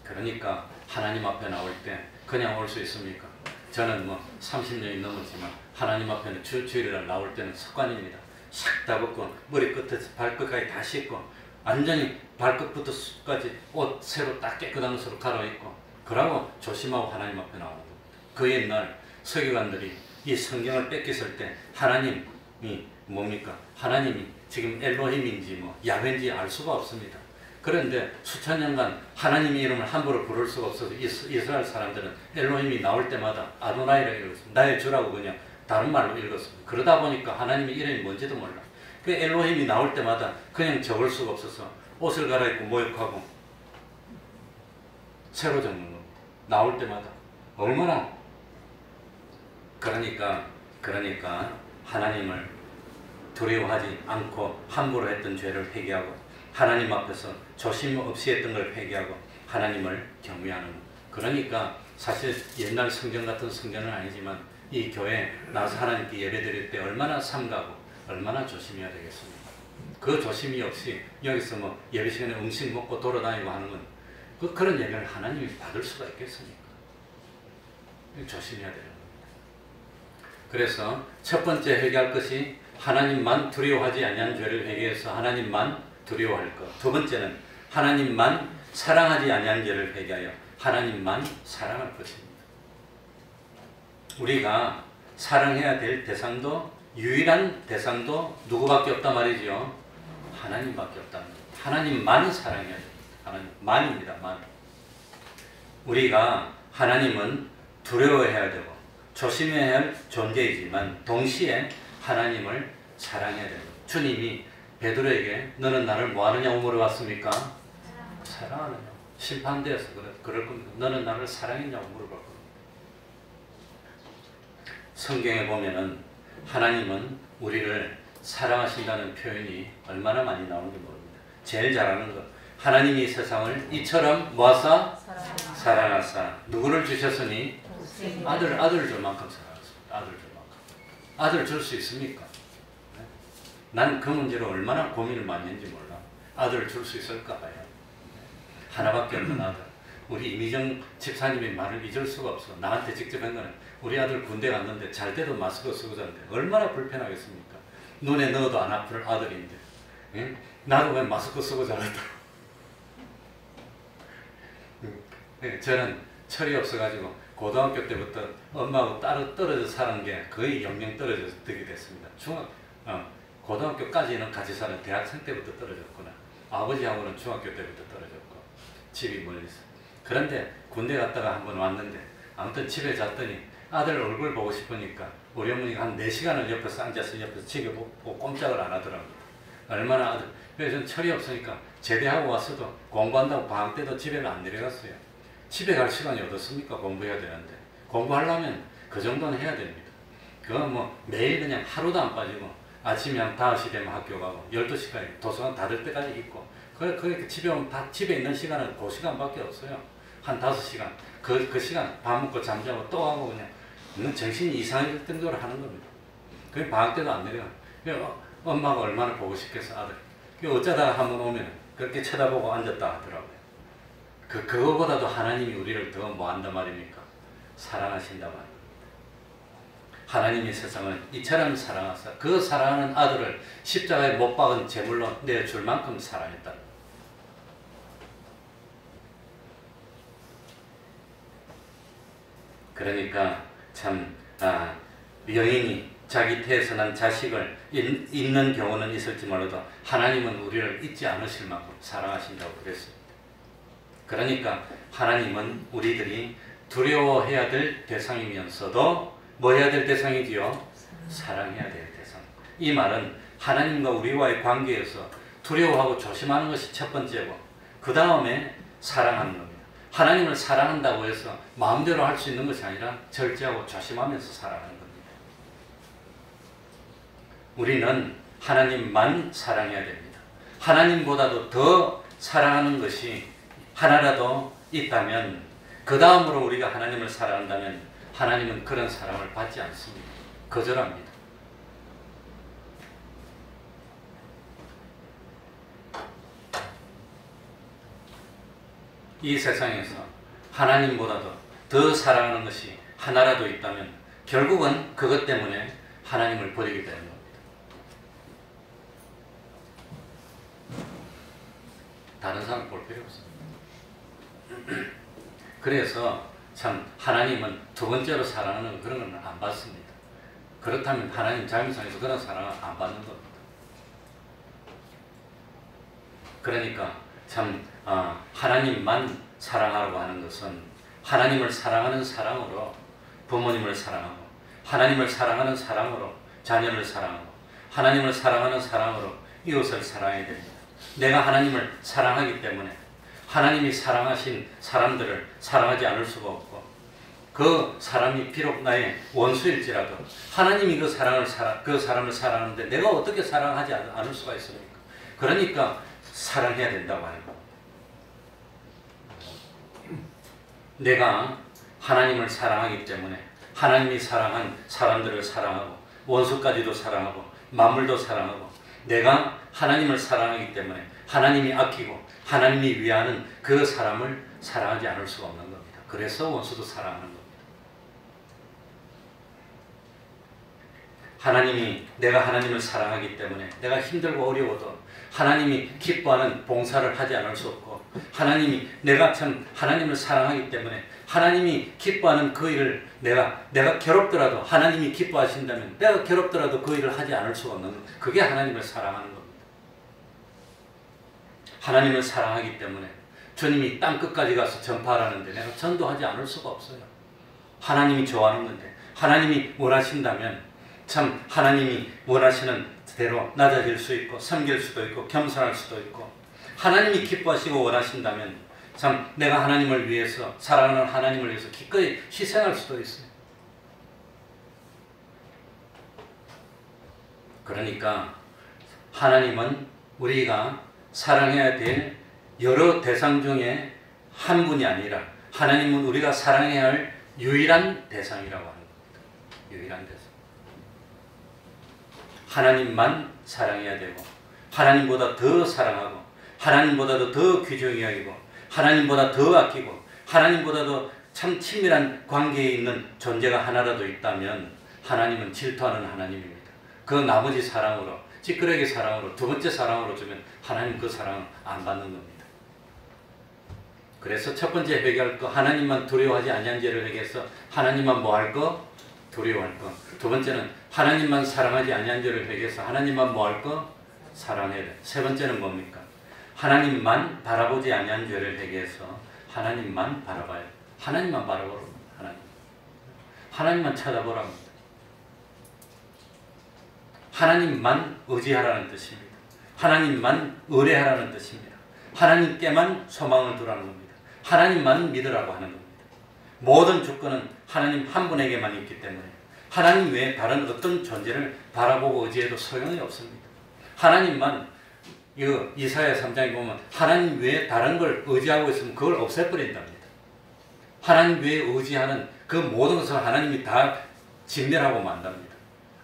Speaker 1: 그러니까 하나님 앞에 나올 때 그냥 올 수 있습니까? 저는 뭐 30년이 넘었지만 하나님 앞에는 주일날 나올 때는 습관입니다. 싹 다 벗고 머리 끝에서 발끝까지 다 씻고 완전히 발끝부터 끝까지 옷 새로 딱 깨끗한 것으로 갈아입고 그러고 조심하고 하나님 앞에 나오는 겁니다. 그 옛날 서기관들이 이 성경을 뺏겼을 때 하나님이 뭡니까? 하나님이 지금 엘로힘인지 뭐 야훼인지 알 수가 없습니다. 그런데 수천 년간 하나님의 이름을 함부로 부를 수가 없어서 이스라엘 사람들은 엘로힘이 나올 때마다 아도나이라고 읽었습니다. 나의 주라고 그냥 다른 말로 읽었습니다. 그러다 보니까 하나님의 이름이 뭔지도 몰라. 그 엘로힘이 나올 때마다 그냥 적을 수가 없어서 옷을 갈아입고 모욕하고 새로 적는 겁니다. 나올 때마다. 얼마나. 그러니까 하나님을 두려워하지 않고 함부로 했던 죄를 회개하고 하나님 앞에서 조심 없이 했던 걸 회개하고 하나님을 경외하는. 그러니까 사실 옛날 성전 같은 성전은 아니지만 이 교회 나와서 하나님께 예배드릴 때 얼마나 삼가고 얼마나 조심해야 되겠습니까? 그 조심이 없이 여기서 뭐 예배 시간에 음식 먹고 돌아다니고 하는 건 그런 예배를 하나님이 받을 수가 있겠습니까? 조심해야 되는 겁니다. 그래서 첫 번째 회개할 것이 하나님만 두려워하지 아니한 죄를 회개해서 하나님만 두려워할 것. 두 번째는 하나님만 사랑하지 아니한 죄를 회개하여 하나님만 사랑할 것입니다. 우리가 사랑해야 될 대상도 유일한 대상도 누구밖에 없단 말이죠. 하나님밖에 없다는 겁니다. 하나님만 사랑해야 됩니다. 하나님만입니다. 만. 우리가 하나님은 두려워해야 되고 조심해야 할 존재이지만 동시에 하나님을 사랑해야 됩니다. 주님이 베드로에게 너는 나를 뭐하느냐고 물어봤습니까? 사랑하느냐고. 심판대에서 그럴 겁니다. 너는 나를 사랑했냐고 물어볼 겁니다. 성경에 보면은 하나님은 우리를 사랑하신다는 표현이 얼마나 많이 나오는지 모릅니다. 제일 잘하는 것. 하나님이 세상을 이처럼 모아서 사랑하사. 누구를 주셨으니? 아들 줄 만큼 사랑하셨습니다. 아들 줄 만큼. 아들 줄 수 있습니까? 난 그 문제로 얼마나 고민을 많이 했는지 몰라. 아들 줄 수 있을까 봐요. 하나밖에 없는 아들. 우리 이미정 집사님의 말을 잊을 수가 없어. 나한테 직접 한 거는 우리 아들 군대 갔는데 잘 때도 마스크 쓰고 자는데 얼마나 불편하겠습니까? 눈에 넣어도 안 아플 아들인데. 예? 나도 왜 마스크 쓰고 자랐다. 예, 저는 철이 없어가지고 고등학교 때부터 엄마하고 따로 떨어져 사는 게 거의 영영 떨어져서 되게 됐습니다. 고등학교까지는 같이 사는 대학생 때부터 떨어졌구나. 아버지하고는 중학교 때부터 떨어졌고 집이 멀리 있어. 그런데 군대 갔다가 한번 왔는데 아무튼 집에 잤더니 아들 얼굴 보고 싶으니까 우리 어머니가 한 4시간을 옆에서 앉아서 옆에서 지켜보고 꼼짝을 안 하더랍니다. 얼마나 아들. 그래서 저는 철이 없으니까 제대하고 왔어도 공부한다고 방학 때도 집에는 안 내려갔어요. 집에 갈 시간이 어떻습니까? 공부해야 되는데. 공부하려면 그 정도는 해야 됩니다. 그건 뭐 매일 그냥 하루도 안 빠지고 아침에 한 5시 되면 학교 가고 12시까지 도서관 닫을 때까지 있고 그렇게 집에 오면 집에 있는 시간은 그 시간밖에 없어요. 한 5시간. 그 시간 밥 먹고 잠자고 또 하고 그냥 정신이 이상할 정도로 하는 겁니다. 그게 방학 때도 안 내려가. 엄마가 얼마나 보고 싶겠어 아들. 어쩌다가 한번 오면 그렇게 쳐다보고 앉았다 하더라고요. 그거보다도 하나님이 우리를 더 뭐 한단 말입니까? 사랑하신단 말입니다. 하나님이 세상을 이처럼 사랑하사 그 사랑하는 아들을 십자가에 못 박은 제물로 내줄 만큼 사랑했다. 그러니까 참 여인이 자기 태에서 난 자식을 잊는 경우는 있을지 몰라도 하나님은 우리를 잊지 않으실 만큼 사랑하신다고 그랬습니다. 그러니까 하나님은 우리들이 두려워해야 될 대상이면서도 뭐 해야 될 대상이지요? 사랑해야 될 대상. 이 말은 하나님과 우리와의 관계에서 두려워하고 조심하는 것이 첫 번째고 그 다음에 사랑하는 겁니다. 하나님을 사랑한다고 해서 마음대로 할 수 있는 것이 아니라 절제하고 조심하면서 사랑하는 겁니다. 우리는 하나님만 사랑해야 됩니다. 하나님보다도 더 사랑하는 것이 하나라도 있다면 그 다음으로 우리가 하나님을 사랑한다면 하나님은 그런 사랑을 받지 않습니다. 거절합니다. 이 세상에서 하나님보다도 더 사랑하는 것이 하나라도 있다면 결국은 그것 때문에 하나님을 버리게 되는 겁니다. 다른 사람 볼 필요 없습니다. 그래서 참 하나님은 두 번째로 사랑하는 그런 건 안 받습니다. 그렇다면 하나님 자연상에서 그런 사랑을 안 받는 겁니다. 그러니까 참 하나님만 사랑하라고 하는 것은 하나님을 사랑하는 사랑으로 부모님을 사랑하고 하나님을 사랑하는 사랑으로 자녀를 사랑하고 하나님을 사랑하는 사랑으로 이웃을 사랑해야 됩니다. 내가 하나님을 사랑하기 때문에 하나님이 사랑하신 사람들을 사랑하지 않을 수가 없고 그 사람이 비록 나의 원수일지라도 하나님이 그 사람을 사랑하는데 내가 어떻게 사랑하지 않을 수가 있습니까? 그러니까 사랑해야 된다고 하는 겁니다. 내가 하나님을 사랑하기 때문에 하나님이 사랑한 사람들을 사랑하고 원수까지도 사랑하고 만물도 사랑하고 내가 하나님을 사랑하기 때문에 하나님이 아끼고 하나님이 위하는 그 사람을 사랑하지 않을 수가 없는 겁니다. 그래서 원수도 사랑하는 겁니다. 하나님이 내가 하나님을 사랑하기 때문에 내가 힘들고 어려워도 하나님이 기뻐하는 봉사를 하지 않을 수 없고 하나님이 내가 참 하나님을 사랑하기 때문에 하나님이 기뻐하는 그 일을 내가 괴롭더라도 하나님이 기뻐하신다면 내가 괴롭더라도 그 일을 하지 않을 수가 없는 겁니다. 그게 하나님을 사랑하는 겁니다. 하나님을 사랑하기 때문에 주님이 땅끝까지 가서 전파하라는데 내가 전도하지 않을 수가 없어요. 하나님이 좋아하는 건데 하나님이 원하신다면 참 하나님이 원하시는 대로 낮아질 수 있고 섬길 수도 있고 겸손할 수도 있고 하나님이 기뻐하시고 원하신다면 참 내가 하나님을 위해서 사랑하는 하나님을 위해서 기꺼이 희생할 수도 있어요. 그러니까 하나님은 우리가 사랑해야 될 여러 대상 중에 한 분이 아니라 하나님은 우리가 사랑해야 할 유일한 대상이라고 하는 겁니다. 유일한 대상. 하나님만 사랑해야 되고 하나님보다 더 사랑하고 하나님보다도 더 귀중히 여기고 하나님보다 더 아끼고 하나님보다도 참 친밀한 관계에 있는 존재가 하나라도 있다면 하나님은 질투하는 하나님입니다. 그 나머지 사랑으로 찌끄레기 사랑으로 두 번째 사랑으로 주면 하나님 그 사랑을 안 받는 겁니다. 그래서 첫 번째 회개할 거 하나님만 두려워하지 아니한 죄를 회개해서 하나님만 뭐 할 거? 두려워할 거. 두 번째는 하나님만 사랑하지 아니한 죄를 회개해서 하나님만 뭐 할 거? 사랑해야 돼. 세 번째는 뭡니까? 하나님만 바라보지 아니한 죄를 회개해서 하나님만 바라봐야 돼. 하나님만 바라보라. 하나님만 쳐다보라고 합니다. 하나님만 의지하라는 뜻입니다. 하나님만 의뢰하라는 뜻입니다. 하나님께만 소망을 두라는 겁니다. 하나님만 믿으라고 하는 겁니다. 모든 주권은 하나님 한 분에게만 있기 때문에 하나님 외에 다른 어떤 존재를 바라보고 의지해도 소용이 없습니다. 하나님만 이사야 3장에 보면 하나님 외에 다른 걸 의지하고 있으면 그걸 없애버린답니다. 하나님 외에 의지하는 그 모든 것을 하나님이 다 진멸하고 만답니다.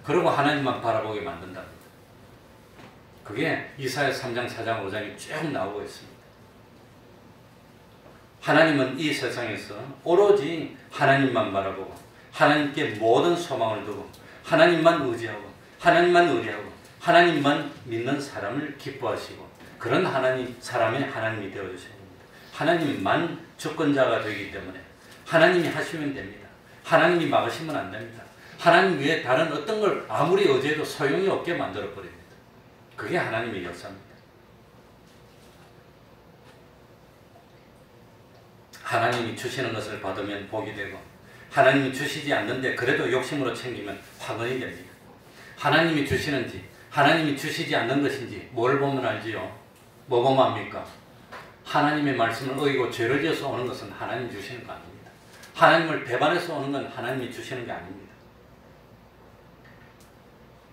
Speaker 1: 그리고 하나님만 바라보게 만든답니다. 그게 이사야 3장, 4장, 5장에 쭉 나오고 있습니다. 하나님은 이 세상에서 오로지 하나님만 바라보고 하나님께 모든 소망을 두고 하나님만 의지하고 하나님만 의뢰하고 하나님만 믿는 사람을 기뻐하시고 그런 사람의 하나님이 되어주셔야 됩니다. 하나님만 주권자가 되기 때문에 하나님이 하시면 됩니다. 하나님이 막으시면 안 됩니다. 하나님 외에 다른 어떤 걸 아무리 의지해도 소용이 없게 만들어버립니다. 그게 하나님의 역사입니다. 하나님이 주시는 것을 받으면 복이 되고 하나님이 주시지 않는데 그래도 욕심으로 챙기면 화근이 됩니다. 하나님이 주시는지 하나님이 주시지 않는 것인지 뭘 보면 알지요? 뭐 보면 압니까? 하나님의 말씀을 어기고 죄를 지어서 오는 것은 하나님 주시는 거 아닙니다. 하나님을 배반해서 오는 건 하나님이 주시는 게 아닙니다.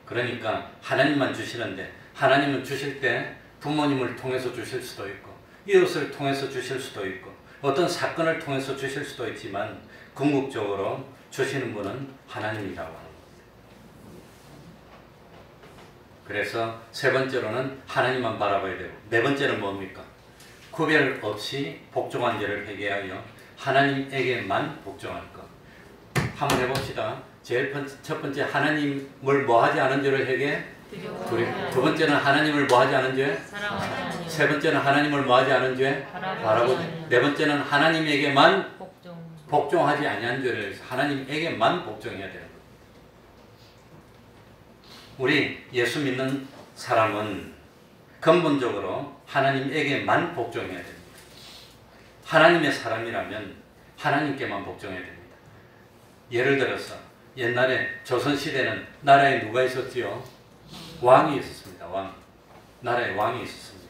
Speaker 1: 그러니까 하나님만 주시는데 하나님은 주실 때 부모님을 통해서 주실 수도 있고 이웃을 통해서 주실 수도 있고 어떤 사건을 통해서 주실 수도 있지만 궁극적으로 주시는 분은 하나님이라고 하는 겁니다. 그래서 세 번째로는 하나님만 바라봐야 되고 네 번째는 뭡니까? 구별 없이 복종한 죄를 회개하여 하나님에게만 복종할 것. 한번 해봅시다. 첫 번째 하나님을 뭐하지 않은 죄를 회개해? 두 번째는 하나님을 뭐하지 않은 죄? 세 번째는 하나님을 뭐하지 않은 죄? 바라보지. 네 번째는 하나님에게만 복종하지 아니한 죄를 해서 하나님에게만 복종해야 되는 겁니다. 우리 예수 믿는 사람은 근본적으로 하나님에게만 복종해야 됩니다. 하나님의 사람이라면 하나님께만 복종해야 됩니다. 예를 들어서 옛날에 조선시대는 나라에 누가 있었지요? 왕이 있었습니다. 왕. 나라에 왕이 있었습니다.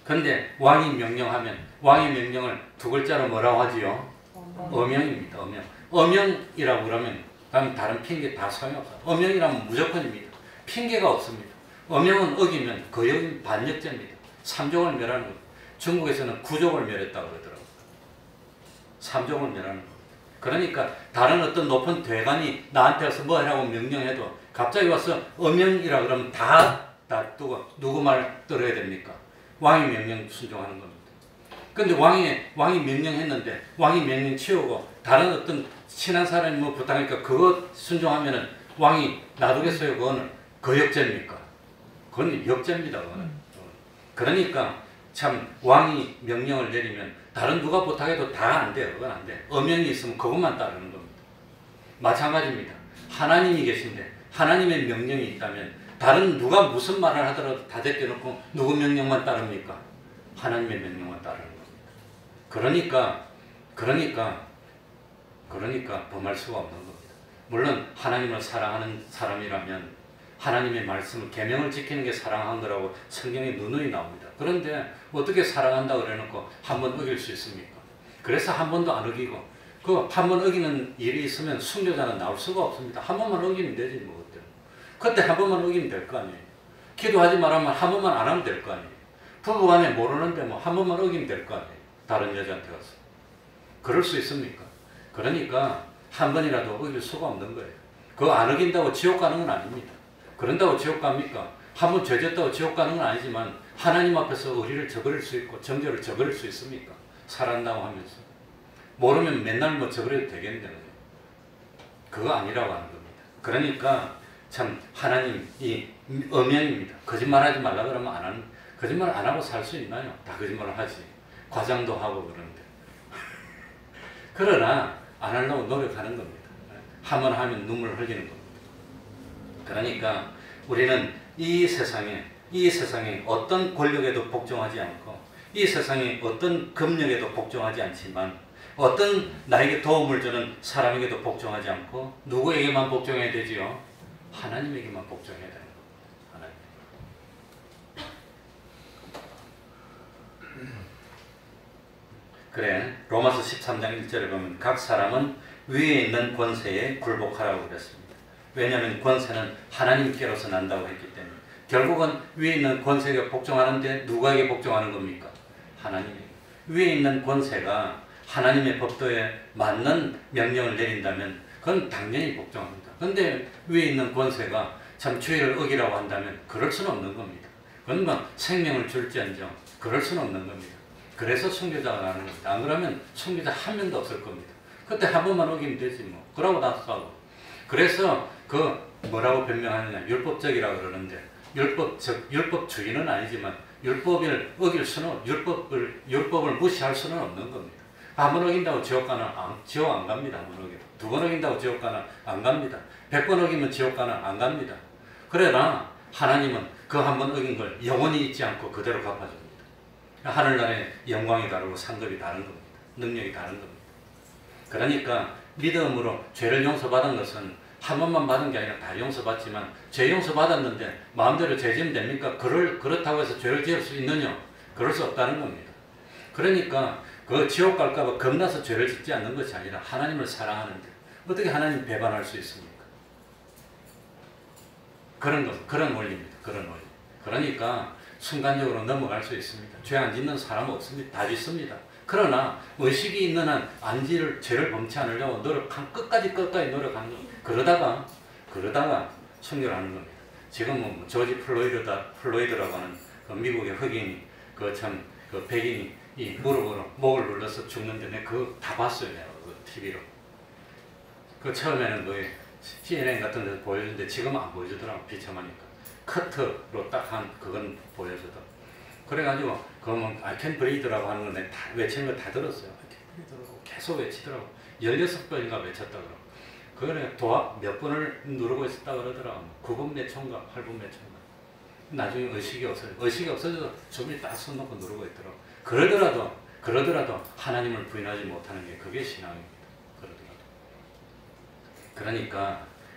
Speaker 1: 그런데 왕이 명령하면 왕의 명령을 두 글자로 뭐라고 하지요? 어명입니다. 어명. 어명이라고 그러면 다른 핑계 다 소용없어요. 어명이라면 무조건입니다. 핑계가 없습니다. 어명은 어기면 거의 반역죄입니다. 3족을 멸하는 겁니다. 중국에서는 9족을 멸했다고 그러더라고요. 삼종을 멸하는 겁니다. 그러니까 다른 어떤 높은 대관이 나한테 와서 뭐 하라고 명령해도 갑자기 와서 엄명이라 그러면 다 놔두고 누구 말 들어야 됩니까? 왕의 명령 순종하는 겁니다. 근데 왕이 명령했는데 왕이 명령 치우고 다른 어떤 친한 사람이 뭐 부탁하니까 그거 순종하면은 왕이 놔두겠어요? 그거는 거역죄입니까? 그건 역죄입니다. 그거는. 그러니까 참 왕이 명령을 내리면 다른 누가 부탁해도 다 안 돼요. 그건 안 돼. 엄명이 있으면 그것만 따르는 겁니다. 마찬가지입니다. 하나님이 계신데 하나님의 명령이 있다면 다른 누가 무슨 말을 하더라도 다 제껴놓고 누구 명령만 따릅니까? 하나님의 명령만 따르는 겁니다. 그러니까 범할 수가 없는 겁니다. 물론 하나님을 사랑하는 사람이라면 하나님의 말씀을 계명을 지키는 게 사랑한 거라고 성경에 누누이 나옵니다. 그런데 어떻게 사랑한다고 그래놓고 한 번 어길 수 있습니까? 그래서 한 번도 안 어기고 그 한 번 어기는 일이 있으면 순교자는 나올 수가 없습니다. 한 번만 어기면 되지 뭐 어때요? 그때 한 번만 어기면 될 거 아니에요. 기도하지 말라면 한 번만 안 하면 될 거 아니에요. 부부간에 모르는데 뭐 한 번만 어기면 될 거 아니에요. 다른 여자한테 가서. 그럴 수 있습니까? 그러니까 한 번이라도 어길 수가 없는 거예요. 그거 안 어긴다고 지옥 가는 건 아닙니다. 그런다고 지옥 갑니까? 한 번 죄졌다고 지옥 가는 건 아니지만 하나님 앞에서 의리를 저버릴 수 있고 정죄를 저버릴 수 있습니까? 살았다고 하면서. 모르면 맨날 뭐 저버려도 되겠는데 그거 아니라고 하는 겁니다. 그러니까 참 하나님 이 엄연입니다. 거짓말하지 말라 그러면 안 하는, 거짓말 안 하고 살 수 있나요? 다 거짓말을 하지. 과장도 하고 그러는데. 그러나 안 하려고 노력하는 겁니다. 한 번 하면 눈물 흘리는 겁니다. 그러니까 우리는 이 세상에 어떤 권력에도 복종하지 않고 이 세상에 어떤 금력에도 복종하지 않지만 어떤 나에게 도움을 주는 사람에게도 복종하지 않고 누구에게만 복종해야 되지요? 하나님에게만 복종해야 되는 겁니다. 하나님. 그래 로마서 13장 1절에 보면 각 사람은 위에 있는 권세에 굴복하라고 그랬습니다. 왜냐하면 권세는 하나님께로서 난다고 했기 때문에 결국은 위에 있는 권세가 복종하는데 누구에게 복종하는 겁니까? 하나님에게. 위에 있는 권세가 하나님의 법도에 맞는 명령을 내린다면 그건 당연히 복종합니다. 그런데 위에 있는 권세가 참 주의를 어기라고 한다면 그럴 수는 없는 겁니다. 그건 뭐 생명을 줄지언정 그럴 수는 없는 겁니다. 그래서 순교자가 나는 겁니다. 안 그러면 순교자 한 명도 없을 겁니다. 그때 한 번만 어기면 되지 뭐. 그러고 나서 그래서 그 뭐라고 변명하느냐 율법적이라고 그러는데 율법주의는 아니지만 율법을 어길 수는 율법을 무시할 수는 없는 겁니다. 한 번 어긴다고 지옥 안 갑니다. 한 번 어기면. 두 번 어긴다고 지옥 안 갑니다. 100번 어기면 지옥 안 갑니다. 그러나 하나님은 그 한 번 어긴 걸 영원히 잊지 않고 그대로 갚아줍니다. 하늘나라의 영광이 다르고 상급이 다른 겁니다. 능력이 다른 겁니다. 그러니까 믿음으로 죄를 용서받은 것은 한 번만 받은 게 아니라 다 용서받지만 죄 용서받았는데 마음대로 죄 지으면 됩니까? 그렇다고 해서 죄를 지을 수 있느냐? 그럴 수 없다는 겁니다. 그러니까 그 지옥 갈까봐 겁나서 죄를 짓지 않는 것이 아니라 하나님을 사랑하는데 어떻게 하나님 배반할 수 있습니까? 그런 원리입니다. 그런 원리. 그러니까 순간적으로 넘어갈 수 있습니다. 죄 안 짓는 사람은 없습니다. 다 짓습니다. 그러나 의식이 있는 한 죄를 범치 않으려고 끝까지 노력하는 겁니다. 그러다가 순교하는 겁니다. 지금 뭐 조지 플로이드라고 하는 그 미국의 흑인이 그 백인이 이 무릎으로 목을 눌러서 죽는데 내가 그거 다 봤어요. 내가 그 TV로. 그 처음에는 거의 CNN 같은 데서 보여주는데 지금은 안 보여주더라고. 비참하니까. 커트로 딱 한 그건 보여주더. 그래가지고 그러면 I can breathe라고 하는 건 내가 다 외치는 걸 다 들었어요. I can breathe라고 계속 외치더라고. 16번인가 외쳤다고. 그거는 몇 번을 누르고 있었다 그러더라고. 9분 몇 초인가 8분 몇 초인가. 나중에 의식이 없어져서 좀이 딱 손 놓고 누르고 있더라고. 그러더라도 하나님을 부인하지 못하는 게 그게 신앙입니다.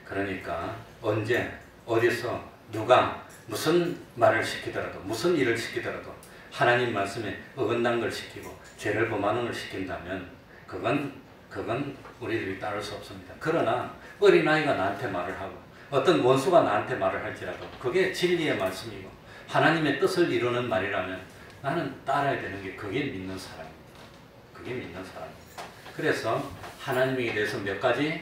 Speaker 1: 그러니까 언제 어디서 누가 무슨 말을 시키더라도 무슨 일을 시키더라도 하나님 말씀에 어긋난 걸 시키고 죄를 범하는 걸 시킨다면 그건 우리들이 따를 수 없습니다. 그러나 어린아이가 나한테 말을 하고 어떤 원수가 나한테 말을 할지라도 그게 진리의 말씀이고 하나님의 뜻을 이루는 말이라면 나는 따라야 되는 게 그게 믿는 사람입니다. 그래서 하나님에 대해서 몇 가지?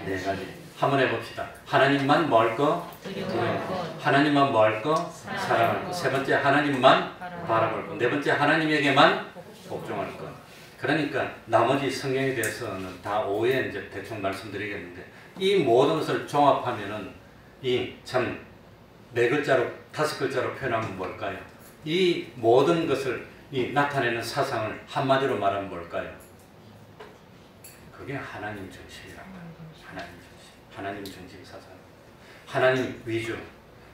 Speaker 1: 네 가지. 한번 해봅시다. 하나님만 뭐 할 거? 두려워할 것. 하나님만 뭐 할 거? 사랑할 것. 세 번째, 하나님만 바라볼 것. 네 번째, 하나님에게만 복종할 것. 그러니까 나머지 성경에 대해서는 다 오해 이제 대충 말씀드리겠는데, 이 모든 것을 종합하면은 이 참 네 글자로, 다섯 글자로 표현하면 뭘까요? 이 모든 것을 이 나타내는 사상을 한마디로 말하면 뭘까요? 그게 하나님 중심이라고 해요. 하나님 중심. 하나님 중심 사상. 하나님 위주,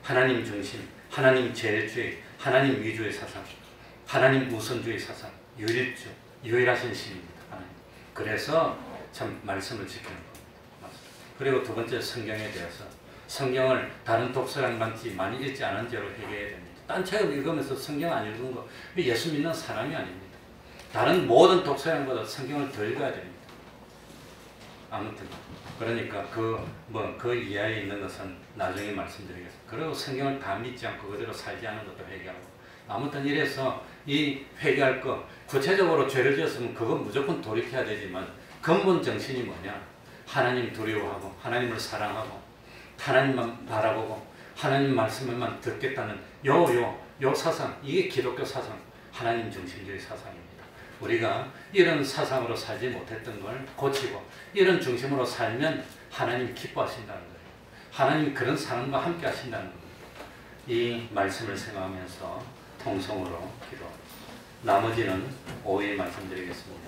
Speaker 1: 하나님 중심, 하나님 제일주의, 하나님 위주의 사상, 하나님 우선주의 사상, 유일주, 유일하신 신입니다. 하나님. 그래서 참 말씀을 지키는 겁니다. 그리고 두 번째, 성경에 대해서. 성경을 다른 독서량만치 많이 읽지 않은 죄로 회개해야 됩니다. 딴 책을 읽으면서 성경 안 읽은 거 예수 믿는 사람이 아닙니다. 다른 모든 독서량보다 성경을 더 읽어야 됩니다. 아무튼 그러니까 그 이하에 있는 것은 나중에 말씀드리겠습니다. 그리고 성경을 다 믿지 않고 그대로 살지 않은 것도 회개하고. 아무튼 이래서 이 회개할 거, 구체적으로 죄를 지었으면 그건 무조건 돌이켜야 되지만 근본 정신이 뭐냐? 하나님 두려워하고 하나님을 사랑하고 하나님만 바라보고 하나님 말씀만 듣겠다는 요 사상, 이게 기독교 사상, 하나님 중심주의 사상입니다. 우리가 이런 사상으로 살지 못했던 걸 고치고 이런 중심으로 살면 하나님 기뻐하신다는 거예요. 하나님 그런 사람과 함께 하신다는 겁니다. 이 말씀을 생각하면서 통성으로 기도. 나머지는 오후에 말씀드리겠습니다.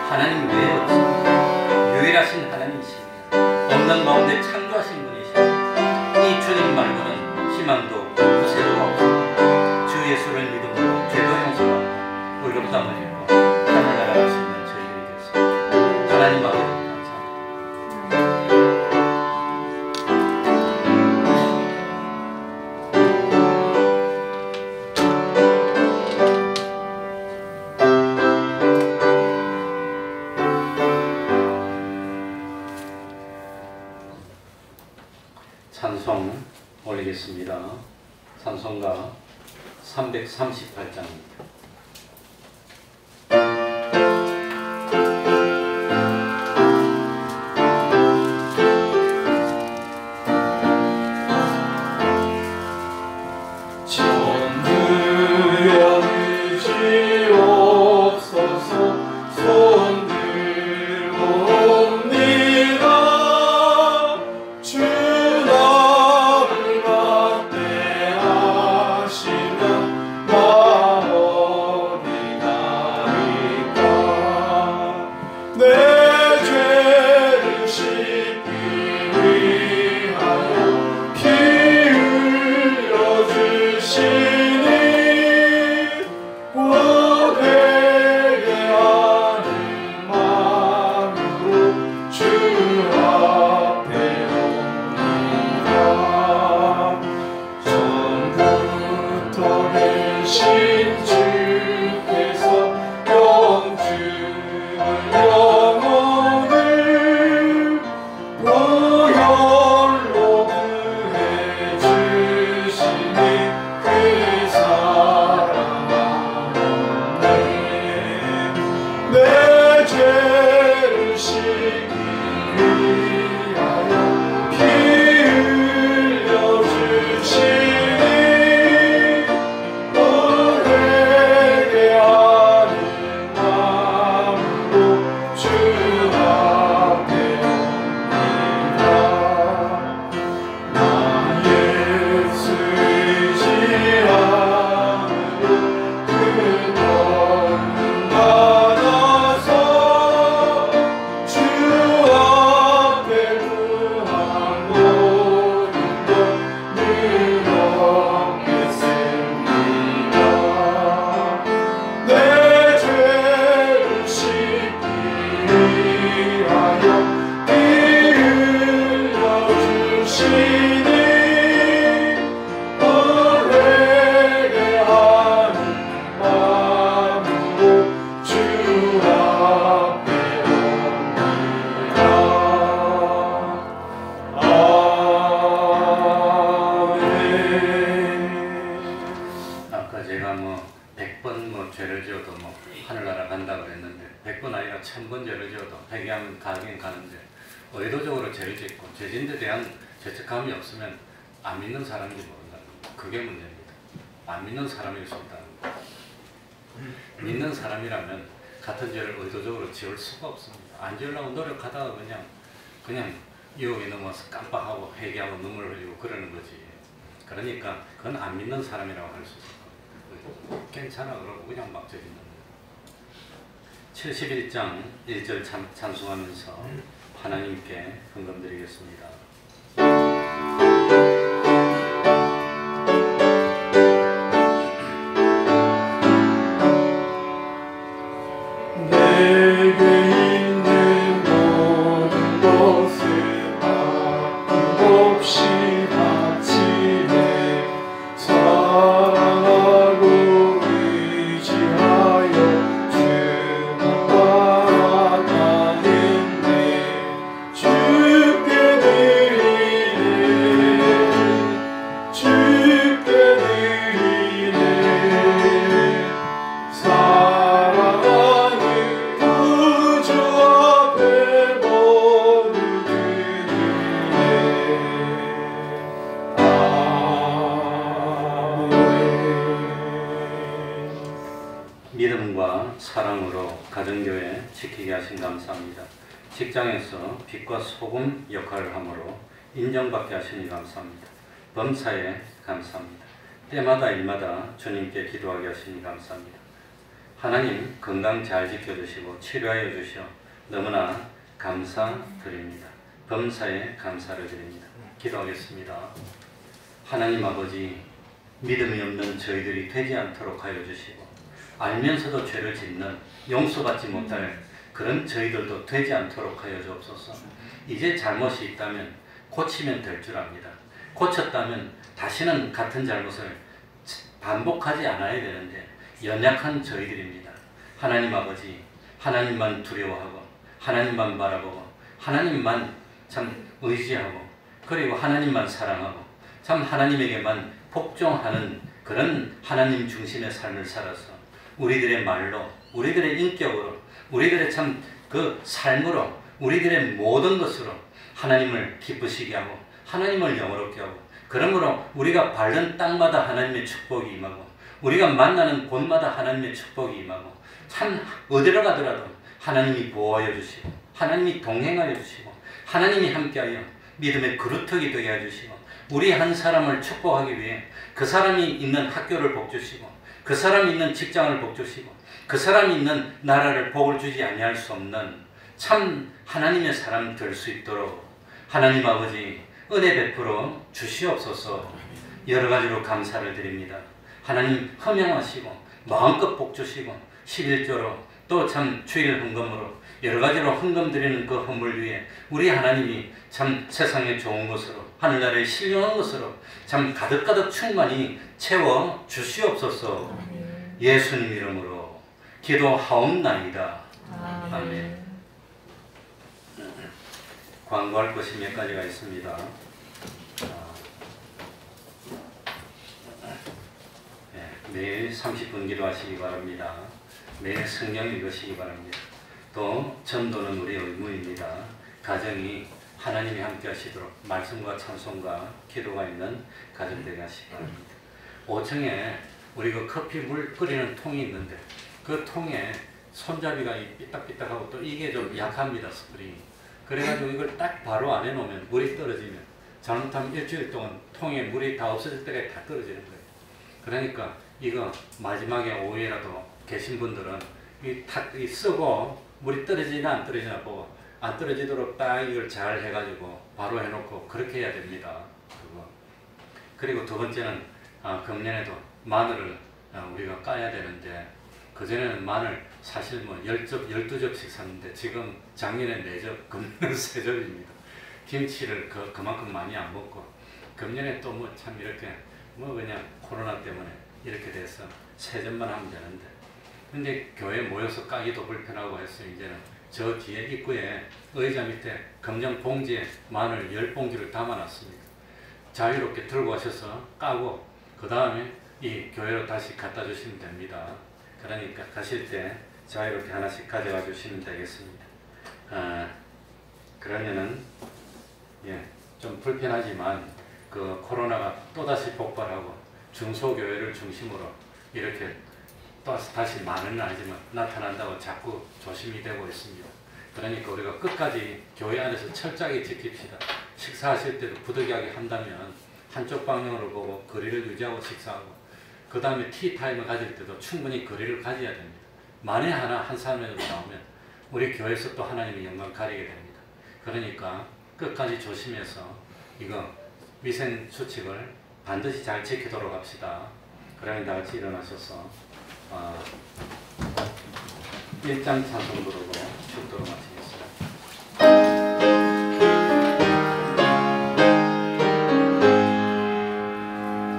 Speaker 1: 하나님 외에 없습니다. 유일하신 하나님이십니다. 없는 가운데 창조하신 분이십니다. 이 주님 말고는 희망도 구세도 없습니다. 주 예수를 믿음으로 죄도 용서받고 의롭다함을 입고 하늘나라 갈 수 있는 저희들이 되었습니다. 하나님 아버지 감사합니다. 찬송 올리겠습니다. 찬송가 338장입니다.
Speaker 2: 주 나를 막대하시면 마음
Speaker 1: 천 번 죄를 지어도 회개하면 가긴 가는데 의도적으로 죄를 짓고 죄진에 대한 죄책감이 없으면 안 믿는 사람인지 모른다는 거. 그게 문제입니다. 안 믿는 사람일 수 있다는 거. 믿는 사람이라면 같은 죄를 의도적으로 지을 수가 없습니다. 안 지으려고 노력하다가 그냥 유혹에 넘어서 깜빡하고 회개하고 눈물을 흘리고 그러는 거지. 그러니까 그건 안 믿는 사람이라고 할 수 있을 거예요. 괜찮아 그러고 그냥 막 죄짓는 거예요. 71장 1절 찬송하면서 하나님께 헌금드리겠습니다. 믿음과 사랑으로 가정교회 지키게 하신 감사합니다. 직장에서 빛과 소금 역할을 함으로 인정받게 하시니 감사합니다. 범사에 감사합니다. 때마다 일마다 주님께 기도하게 하시니 감사합니다. 하나님 건강 잘 지켜주시고 치료하여 주시어 너무나 감사드립니다. 범사에 감사를 드립니다. 기도하겠습니다. 하나님 아버지, 믿음이 없는 저희들이 되지 않도록 하여 주시고 알면서도 죄를 짓는 용서받지 못할 그런 저희들도 되지 않도록 하여 주옵소서. 이제 잘못이 있다면 고치면 될 줄 압니다. 고쳤다면 다시는 같은 잘못을 반복하지 않아야 되는데 연약한 저희들입니다. 하나님 아버지, 하나님만 두려워하고 하나님만 바라보고 하나님만 참 의지하고 그리고 하나님만 사랑하고 참 하나님에게만 복종하는 그런 하나님 중심의 삶을 살아서 우리들의 말로, 우리들의 인격으로, 우리들의 참 그 삶으로, 우리들의 모든 것으로 하나님을 기쁘시게 하고 하나님을 영화롭게 하고 그러므로 우리가 밟는 땅마다 하나님의 축복이 임하고 우리가 만나는 곳마다 하나님의 축복이 임하고 참 어디로 가더라도 하나님이 보호하여 주시고 하나님이 동행하여 주시고 하나님이 함께하여 믿음의 그루터기 되게 해주시고 우리 한 사람을 축복하기 위해 그 사람이 있는 학교를 복주시고 그 사람이 있는 직장을 복주시고 그 사람이 있는 나라를 복을 주지 아니할 수 없는 참 하나님의 사람 될 수 있도록 하나님 아버지 은혜 베풀어 주시옵소서. 여러 가지로 감사를 드립니다. 하나님 흠양하시고 마음껏 복주시고 11조로 또 참 주일 헌금으로 여러 가지로 헌금 드리는 그 헌물 위에 우리 하나님이 참 세상에 좋은 것으로 하늘나라에 신령한 것으로 참 가득가득 충만히 채워 주시옵소서. 예수님 이름으로 기도하옵나이다. 아멘. 광고할 것이 몇 가지가 있습니다. 매일 30분 기도하시기 바랍니다. 매일 성경 읽으시기 바랍니다. 또 전도는 우리 의무입니다. 가정이 하나님이 함께 하시도록 말씀과 찬송과 기도가 있는 가정 되게 하시기 바랍니다. 5층에 우리 그 커피 물 끓이는 통이 있는데 그 통에 손잡이가 삐딱삐딱하고 또 이게 좀 약합니다. 스프링이. 그래가지고 이걸 딱 바로 안에 놓으면 물이 떨어지면 잘못하면 일주일 동안 통에 물이 다 없어질 때까지 다 떨어지는 거예요. 그러니까 이거 마지막에 오후에라도 계신 분들은 이 쓰고 물이 떨어지나 안 떨어지나 보고 안 떨어지도록 딱 이걸 잘 해가지고 바로 해놓고 그렇게 해야 됩니다. 그리고 두 번째는 금년에도 마늘을 우리가 까야 되는데 그전에는 마늘 사실 뭐 12접씩 샀는데 지금 작년에 4접, 금년은 3접입니다. 김치를 그만큼 많이 안 먹고 금년에 또 뭐 참 이렇게 뭐 그냥 코로나 때문에 이렇게 돼서 3접만 하면 되는데 근데 교회 모여서 까기도 불편하고 해서 이제는 저 뒤에 입구에 의자 밑에 검정 봉지에 마늘 10봉지를 담아놨습니다. 자유롭게 들고 가셔서 까고 그 다음에 이 교회로 다시 갖다 주시면 됩니다. 그러니까 가실 때 자유롭게 하나씩 가져가 주시면 되겠습니다. 그러면은 좀 불편하지만 그 코로나가 또다시 폭발하고 중소교회를 중심으로 이렇게 또 다시 많은 아니지만 나타난다고 자꾸 조심이 되고 있습니다. 그러니까 우리가 끝까지 교회 안에서 철저하게 지킵시다. 식사하실 때도 부득이하게 한다면 한쪽 방향으로 보고 거리를 유지하고 식사하고, 그 다음에 티타임을 가질 때도 충분히 거리를 가져야 됩니다. 만에 하나 한 사람이라도 나오면 우리 교회에서 또 하나님의 영광 가리게 됩니다. 그러니까 끝까지 조심해서 이거 위생 수칙을 반드시 잘 지키도록 합시다. 그러면 다 같이 일어나셔서 1장 찬송 부르고 축도로 마치겠습니다.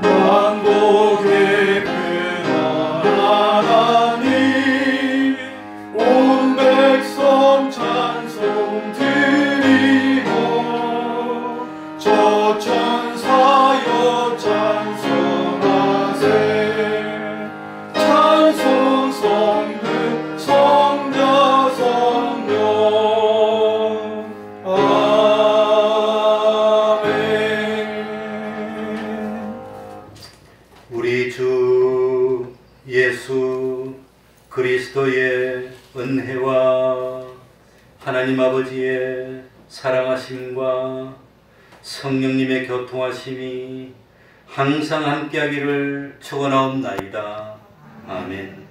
Speaker 2: 만고 깊으나 하나님 온 백성 찬송 드리고 저 천사여 찬송하세 찬송 성부 성자 성령 아멘.
Speaker 1: 우리 주 예수 그리스도의 은혜와 하나님 아버지의 사랑하심과 성령님의 교통하심이 항상 함께하기를 축원하옵나이다. 아멘.